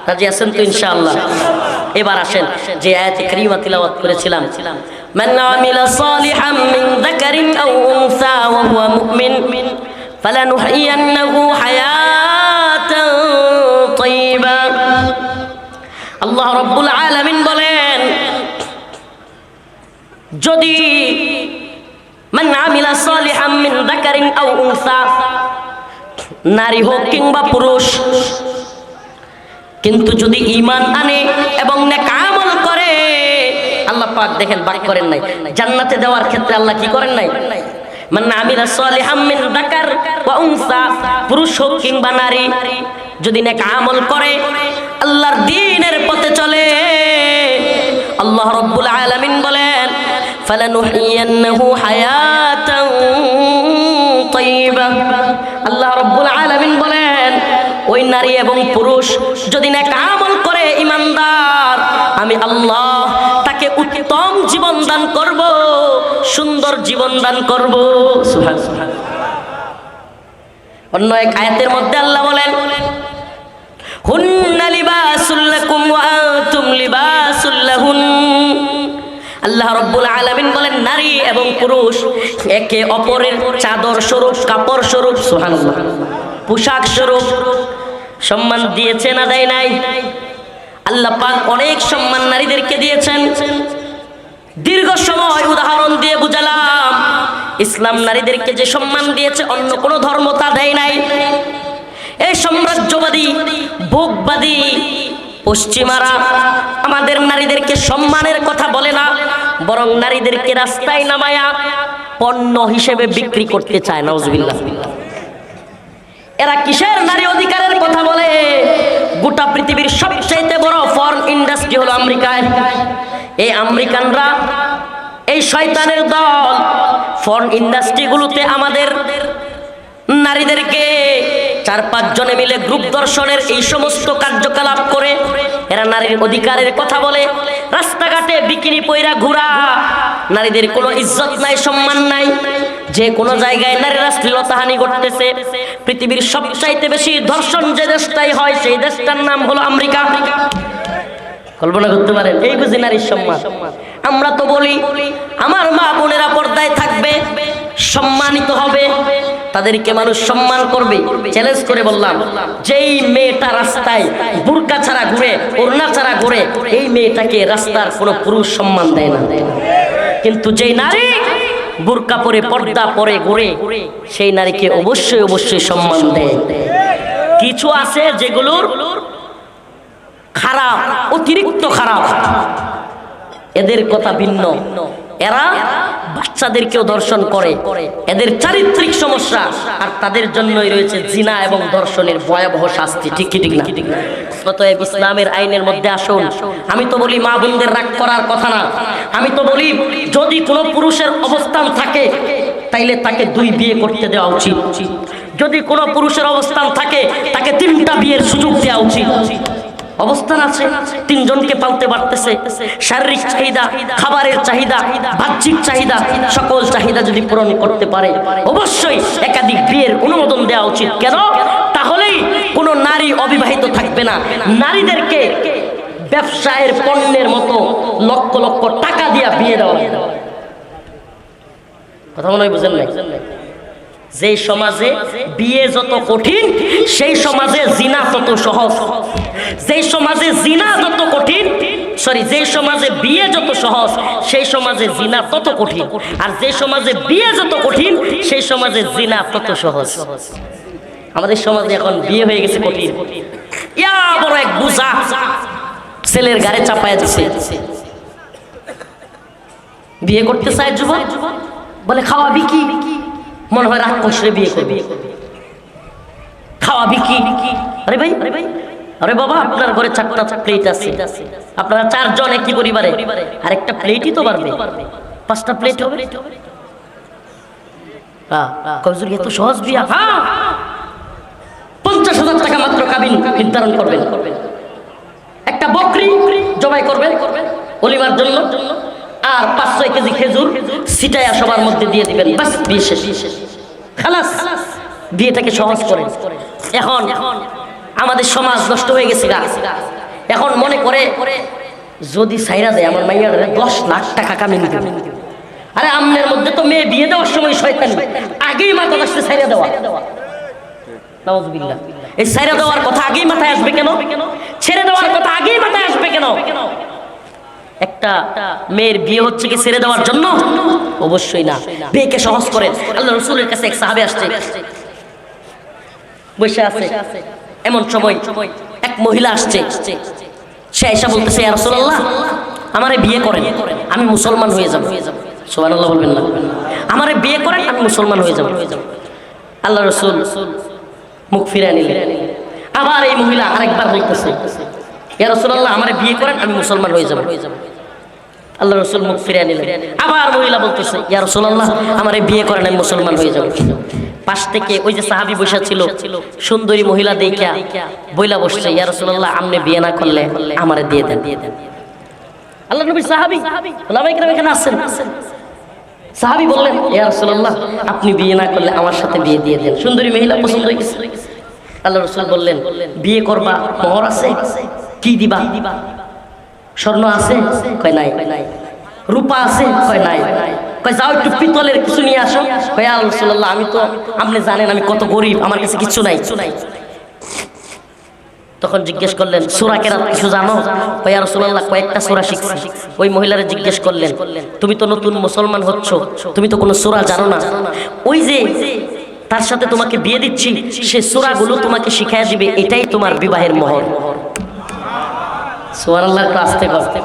রাজি আছেন তো ইনশাআল্লাহ? এবার আসেন যে আয়াতে কারিমা তিলাওয়াত করেছিলাম, মান আমিলা সালিহাম মিন যাকারিন আও উনসা ওয়া হুয়া মুমিন ফালানুহইয়ান্নাহু হায়াতান তাইয়্যিবা। আল্লাহ রাব্বুল আলামিন বলেন, যদি মান আমিলা সালিহাম মিন যাকারিন আও উনসা, নারী হোক কিংবা পুরুষ, কিন্তু যদি ঈমান আনে এবং নেক আমল করে, আল্লাহ পাক দেখেন বাক করেন নাই, জান্নাতে দেওয়ার ক্ষেত্রে আল্লাহ কি করেন নাই? মান আমিলা সালিহাম মিন যাকার ওয়া উনসা, পুরুষ হোক কিংবা নারী, যদি নেক আমল করে, আল্লাহর দ্বীনের পথে চলে, আল্লাহ রাব্বুল আলামিন বলেন, ফালানুহইয়ান্নাহু হায়াতান তাইয়্যিবা। আল্লাহ রাব্বুল আলামিন বলেন, ওই নারী এবং পুরুষ যদি নেক আমল করে, ঈমানদার, আমি আল্লাহ তাকে উত্তম জীবন দান করব, সুন্দর জীবন দান করব। সুবহানাল্লাহ। অন্য এক আয়াতের মধ্যে আল্লাহ বলেন, হুন্না লিবাসুল লাকুম ওয়া আনতুম লিবাসুল লাহুন। আল্লাহ রাব্বুল আলামিন বলেন, নারী এবং পুরুষ একে অপরের চাদর স্বরূপ, কাপড় স্বরূপ, সুবহানাল্লাহ, পোশাক স্বরূপ সম্মান দিয়েছে না দেয় নাই? আল্লাহ পাক অনেক সম্মান নারীদেরকে দিয়েছেন। দীর্ঘ সময় উদাহরণ দিয়ে বুঝালাম, ইসলাম নারীদেরকে যে সম্মান দিয়েছে অন্য কোনো ধর্ম তা দেয় নাই। এই সাম্রাজ্যবাদী ভোগবাদী পশ্চিমারা আমাদের নারীদেরকে সম্মানের কথা বলে না, বরং নারীদেরকে রাস্তায় নামায়া পণ্য হিসেবে বিক্রি করতে চায়। নাউজুবিল্লাহ। এরা কিসের নারী অধিকারের কথা বলে? গোটা পৃথিবীর সবচেয়ে বড় ফরেন ইন্ডাস্ট্রি হলো আমেরিকায়। এই আমেরিকানরা, এই শয়তানের দল, ফরেন ইন্ডাস্ট্রিগুলোতে আমাদের নারীদেরকে 4-5 জনে মিলে গ্রুপ দর্শনের এই সমস্ত কার্যকলাপ করে এরা নারীর অধিকারের কথা বলে। রাস্তাঘাটে বিকিনি পয়রা ঘোরা, নারীদের কোনো ইজ্জত নাই, সম্মান নাই। যে কোনো জায়গায় নারীরা শ্লীলতাহানি ঘটতেছে। পৃথিবীর সবচাইতে বেশি ধর্ষণ যে দেশটাই হয়, সেই দেশটার নাম হলো আমেরিকা। কল্পনা করতে পারেন? এই বুঝি নারীর সম্মান। আমরা তো বলি আমার মা বোনেরা পর্দায় থাকবে, সম্মানিত হবে, তাদেরকে মানুষ সম্মান করবে। চ্যালেঞ্জ করে বললাম, যেই মেয়েটা রাস্তায় বুরকা ছাড়া ঘুরে, ওড়না ছাড়া ঘুরে, এই মেয়েটাকে রাস্তার কোনো পুরুষ সম্মান দেয় না। কিন্তু যেই নারী বুরকা পরে, পর্দা পরে ঘুরে, সেই নারীকে অবশ্যই অবশ্যই সম্মান দেয়। কিছু আছে যেগুলোর খারাপ, অতিরিক্ত খারাপ, এদের কথা ভিন্ন। এরা বাচ্চাদেরকেও ধর্ষণ করে, এদের চারিত্রিক সমস্যা, আর তাদের জন্যই রয়েছে জিনা এবং ধর্ষণের ভয়াবহ শাস্তি। ঠিক কি ঠিক না? অতএব ইসলামের আইনের মধ্যে আসুন। আমি তো বলি মা বোনদের রাগ করার কথা না, আমি তো বলি যদি কোনো পুরুষের অবস্থান থাকে তাইলে তাকে 2 বিয়ে করতে দেওয়া উচিত। যদি কোনো পুরুষের অবস্থান থাকে তাকে 3টা বিয়ের সুযোগ দেওয়া উচিত। অবস্থান আছে, 3 জনকে পালতে পারতেছে, শারীরিক চাহিদা, খাবারের চাহিদা, বাহ্যিক চাহিদা, সকল চাহিদা যদি পূরণ করতে পারে অবশ্যই একাধিক বিয়ের অনুমোদন দেওয়া উচিত। কেন? তাহলেই কোনো নারী অবিবাহিত থাকবে না। নারীদেরকে ব্যবসায়ের পণ্যের মতো লক্ষ লক্ষ টাকা দিয়ে বিয়ে দেওয়া। কথা মনে হয় বুঝেন না? যে সমাজে বিয়ে যত কঠিন সেই সমাজে জিনা তত সহজ। যে সমাজে জিনা যত কঠিন, যে সমাজে বিয়ে যত সহজ সেই সমাজে জিনা তত কঠিন, আর যে সমাজে বিয়ে যত কঠিন সেই সমাজে জিনা তত সহজ। আমাদের সমাজে এখন বিয়ে হয়ে গেছে কঠিন, ইয়া বড় এক বোঝা ছেলের গাড়ি চাপায়া দিছে। বিয়ে করতে চায় যুবক, বলে খাওয়াবি কি? মনে হয় রাগ কষে বিয়ে করবে। খাওয়াবি কি? আরে ভাই, আরে বাবা, আপনার ঘরে 4টা প্লেট আছে, আপনারা 4 জন একই পরিবারে, আর একটা প্লেটই তো পারবে, 5টা প্লেট হবে। কবজুর এত সহজ বিয়া? 50,000 টাকা মাত্র কাবিন নির্ধারণ করবেন, একটা বকরি জবাই করবেন অলিমার জন্য, আর 5-6 কেজি খেজুর ছিটায়া সবার মধ্যে দিয়ে দিবেন, বাস বিয়ে শেষ, খালাস। বিয়েটাকে সহজ করেন। এখন আমাদের সমাজ নষ্ট হয়ে গেছে গা। এখন মনে করে যদি সাইরা দেয় আমার মাইয়া 10 লাখ টাকা কামিয়ে নিতে। আরে আমনের মধ্যে তো মেয়ে বিয়ে দেওয়ার সময় শয়তানি, আগেই মাথা আসছে সাইরা দেওয়া। নাউযুবিল্লাহ। এই সাইরা দেওয়ার কথা আগেই মাথায় আসবে কেন? ছেড়ে দেওয়ার কথা আগেই মাথায় আসবে কেন? একটা মেয়ের বিয়ে হচ্ছে কি ছেড়ে দেওয়ার জন্য? অবশ্যই না। বিয়েকে সহজ করেন। আল্লাহ রাসূলের কাছে এক সাহাবী আসছে, বসে আছে, এমন সময় এক মহিলা আসছে। সে এসে বলতেছে, ইয়া রাসূলুল্লাহ, আমারে বিয়ে করেন, আমি মুসলমান হয়ে যাব। সুবহানাল্লাহ বলবেন না? আমারে বিয়ে করেন, আমি মুসলমান হয়ে যাব। আল্লাহ রাসূল মুখ ফিরিয়ে নিলেন। আবার এই মহিলা আরেকবার বলতেছে, ইয়া রাসূলুল্লাহ, আমারে বিয়ে করেন, আমি মুসলমান হয়ে যাব। আল্লাহ রাসূল মুখ ফিরিয়ে নিলেন। আবার মহিলা বলতেছে, ইয়া রাসূলুল্লাহ, আমারে বিয়ে করেন, আমি মুসলমান হয়ে যাব। পাশ থেকে ওই যে সাহাবী বসা ছিল, সুন্দরী মহিলা দেখা বইলা বসছে, ইয়া রাসূলুল্লাহ, আপনি বিয়ে না করলে আমারে দিয়ে দেন। আল্লাহ নবীর সাহাবী, ওলামায়ে কেরাম এখানে আছেন। সাহাবী বললেন, ইয়া রাসূলুল্লাহ, আপনি বিয়ে না করলে আমার সাথে বিয়ে দিয়ে দেন। সুন্দরী মহিলা পছন্দ হয়ে গেছে। আল্লাহ রাসূল বললেন, বিয়ে করবা, মোহর আছে? কি দিবা? স্বর্ণ আছে? কয় নাই। রূপা আছে? কয় নাই। কয় যাও একটু পিতলের কিছু নিয়ে আসো। কয় ইয়া রাসূলুল্লাহ, আমি তো, আপনি জানেন আমি কত গরিব, আমার কাছে কিছু নাই। তখন জিজ্ঞেস করলেন, সূরা কেরাত কিছু জানো? কয় ইয়া রাসূলুল্লাহ, কয়েকটা সূরা শিখছি। ওই মহিলারে জিজ্ঞেস করলেন, তুমি তো নতুন মুসলমান হচ্ছ, তুমি তো কোনো সূরা জানো না, ওই যে তার সাথে তোমাকে বিয়ে দিচ্ছি সে সূরাগুলো তোমাকে শিখাইয়া দিবে, এটাই তোমার বিবাহের মোহর। সুবহানাল্লাহ। আস্তে আস্তে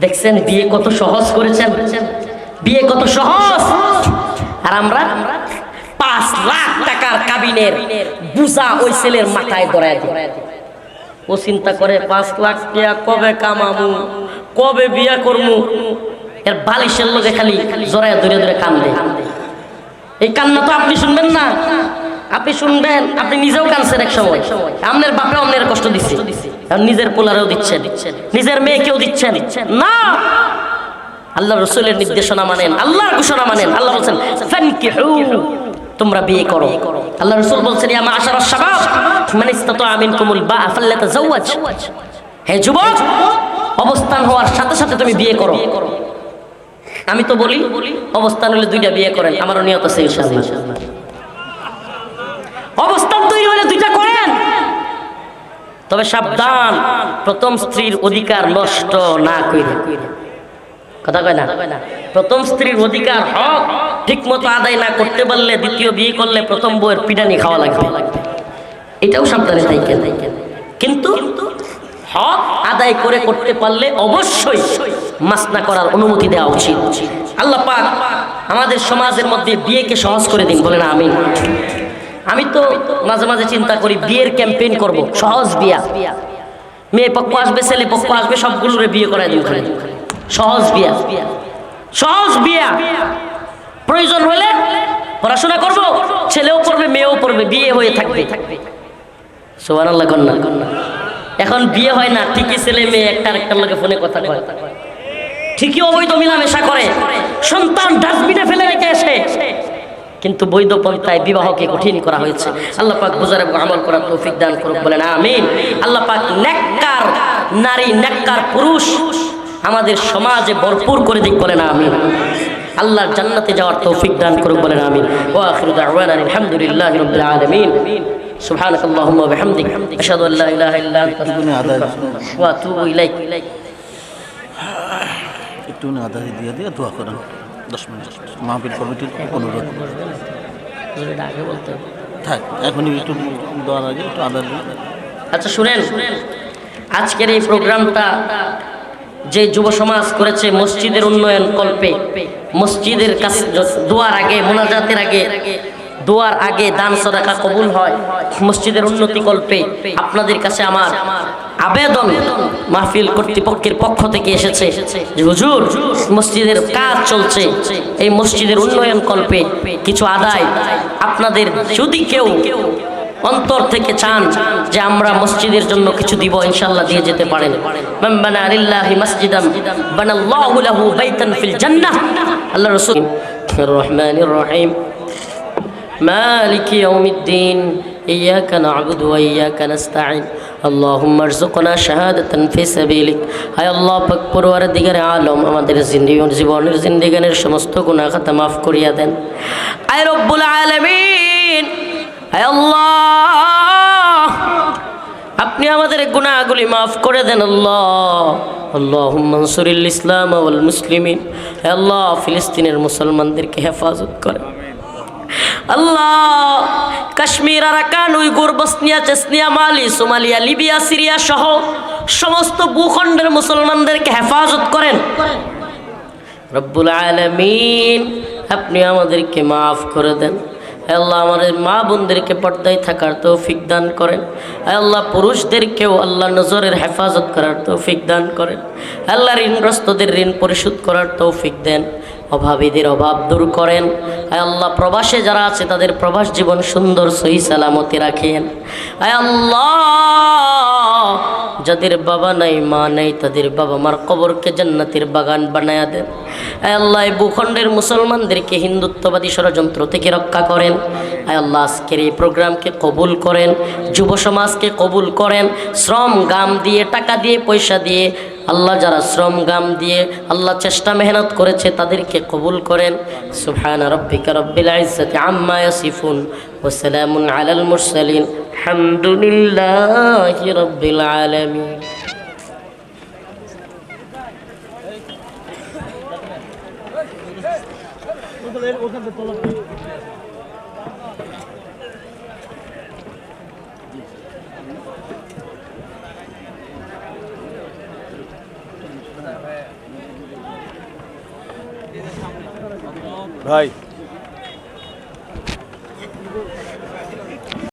দেখছেন বিয়ে কত সহজ করেছেন, বিয়ে কত সহজ। আর আমরা 5 লাখ টাকার কাবিনের বুঝা ওই ছেলের মাথায় ধরায় দিই। ও চিন্তা করে 5 লাখ টাকা কবে কামামু, কবে বিয়া করমু। এর বালিশের লোকে খালি জড়ায় ধরে ধরে কান্দে। এই কান্না তো আপনি শুনবেন না, আপনি শুনবেন, আপনি নিজেও কাঁদছেন এক সময়। আপনার বাপেও আপনার কষ্ট দিচ্ছে, নিজের পোলারেও দিচ্ছেন, নিজের মেয়েকেও দিচ্ছেন না। আল্লাহ রাসূলের নির্দেশনা মানেন, আল্লাহর ঘোষণা মানেন। আল্লাহ বলেন, ফানকিহু, তোমরা বিয়ে করো। আল্লাহ রাসূল বলেন, ইয়া মা'আশারাশ শাবাব মান ইসতাতা'a মিনকুমুল বা'a ফালইতাযাওয়াজ। হে যুবক, অবস্থান হওয়ার সাথে সাথে তুমি বিয়ে করো। আমি তো বলি অবস্থান হলে 2টা বিয়ে করেন, আমারও নিয়ত আছে ইনশাআল্লাহ। অবস্থান তৈরি হলে 2টা করেন, তবে সাবধান, প্রথম স্ত্রীর অধিকার নষ্ট না কইরা। কথা কয় না? প্রথম স্ত্রীর অধিকার হক ঠিক মতো আদায় না করতে পারলে দ্বিতীয় বিয়ে করলে প্রথম বউয়ের পিটানি খাওয়া লাগবে, এটাও সাবধানে থাকেন। কিন্তু হক আদায় করে করতে পারলে অবশ্যই মাসনা করার অনুমতি দেওয়া উচিত। আল্লাহ পাক আমাদের সমাজের মধ্যে বিয়েকে সহজ করে দিন, বলেন আমিন। আমি তো মাঝে মাঝে চিন্তা করি বিয়ের ক্যাম্পেইন করব, সহজ বিয়া, মেয়ে পক্ষ আসবে ছেলে পক্ষ আসবে সবগুলোরে বিয়ে করায় দিন, সহজ বিয়া, সহজ বিয়া। প্রয়োজন হলে পড়াশোনা করব, ছেলেও পড়বে মেয়েও পড়বে, বিয়ে হয়ে থাকবে। সুবহানাল্লাহ কন্যা। এখন বিয়ে হয় না, ঠিকই ছেলে মেয়ে একটা আরেকটার লগে ফোনে কথা কয়, ঠিকই অবৈধ মিলামেশা করে, সন্তান ডাস্টবিনে ফেলে রেখে আসে, কিন্তু বৈধ পন্থায় বিবাহকে কঠিন করা হয়েছে। আল্লাহ পাক বুঝার এবং আমল করার তৌফিক দান করুক, বলেন আমিন। আল্লাহ পাক নেককার নারী নেককার পুরুষ আমাদের সমাজে ভরপুর করে দিক, বলেন আমিন। আল্লাহর জান্নাতে যাওয়ার তৌফিক দান করুক, বলেন আমিন। ওয়া আখিরু দাওয়ানা আলহামদুলিল্লাহি রাব্বিল আলামিন। সুবহানাকাল্লাহুম্মা ওয়া বিহামদিক আশহাদু আল্লা ইলাহা ইল্লা আনতা আস্তাগফিরুকা ওয়া আতুবু ইলাইক। একটু আদা দিয়ে দিয়ে দোয়া করেন 10 মিনিট মাহফিল কমিটির অনুরোধ আগে বলতে থাক, এখনই একটু দোয়ার আগে একটু আদা দিয়ে। আচ্ছা শুনেন, আজকের এই প্রোগ্রামটা যে যুব সমাজ করেছে মসজিদের উন্নয়ন কল্পে, মসজিদের কাছে দোয়ার আগে, মোনাজাতের আগে, দোয়ার আগে দান সদকা কবুল হয়, মসজিদের উন্নতি কল্পে আপনাদের কাছে আমার আবেদন মাহফিল কর্তৃপক্ষের পক্ষ থেকে এসেছে যে হুজুর মসজিদের কাজ চলছে, এই মসজিদের উন্নয়ন কল্পে কিছু আদায় আপনাদের যদি কেউ অন্তর থেকে চান যে আমরা মসজিদের জন্য কিছু দিব, ইনশাআল্লাহ দিয়ে যেতে পারেন। মান বানা লিল্লাহি মাসজিদান বানাল্লাহু লাহু বাইতান ফিল জান্নাহ। আল্লাহ রাসূল রহমানির রহিম মালিকি ইয়াউমিদ্দিন ইয়্যাকা না'বুদু ওয়া ইয়্যাকা নাস্তাঈন আল্লাহুম্মা আরযুকনা শাহাদাতান ফি সাবিলিক। হায় আল্লাহ পাক পরওয়ারদিগারে আলম আমাদের জীবনের জিন্দেগানের সমস্ত গুনাহ খাতা মাফ করিয়া দেন। আয় রব্বুল আলামিন, আয় আল্লাহ আপনি আমাদের গুনাহগুলি মাফ করে দেন। আল্লাহুম্মা আনসুরিল ইসলাম ওয়াল মুসলিমিন। হে আল্লাহ ফিলিস্তিনের মুসলমানদেরকে হেফাজত করেন। আল্লাহ Kashmir, Arakan, Uyghur, Bosnia, Chechnya, Mali, Somalia, Libya, Syria সহ সমস্ত ভূখণ্ডের মুসলমানদেরকে হেফাজত করেন। রব্বুল আলামিন আপনি আমাদেরকে মাফ করে দেন। আল্লাহ আমাদের মা বোনদেরকে পর্দায় থাকার তৌফিক দান করেন। আল্লাহ পুরুষদেরকেও আল্লাহ নজরের হেফাজত করার তৌফিক দান করেন। আল্লাহ ঋণগ্রস্তদের ঋণ পরিশোধ করার তৌফিক দেন। অভাবীদের অভাব দূর করেন। আল্লাহ প্রবাসে যারা আছে তাদের প্রবাস জীবন সুন্দর সহি সালামতি রাখেন। আল্লাহ যাদের বাবা নাই মা নাই তাদের বাবা মার কবরকে জান্নাতের বাগান বানায়া দেন। আল্লাহ ভূখণ্ডের মুসলমানদেরকে হিন্দুত্ববাদী ষড়যন্ত্র থেকে রক্ষা করেন। আল্লাহ আজকের এই প্রোগ্রামকে কবুল করেন, যুব সমাজকে কবুল করেন। শ্রম গাম দিয়ে, টাকা দিয়ে, পয়সা দিয়ে আল্লাহ যারা শ্রম গাম দিয়ে আল্লাহ চেষ্টা মেহনত করেছে তাদেরকে কবুল করেন। সুবহানা রাব্বিকা রাব্বিল ইজ্জাতি আম্মা ইয়াসিফুন ওয়া সালামুন আলাল মুরসালিন আলহামদুলিল্লাহি রাব্বিল আলামিন। ভাই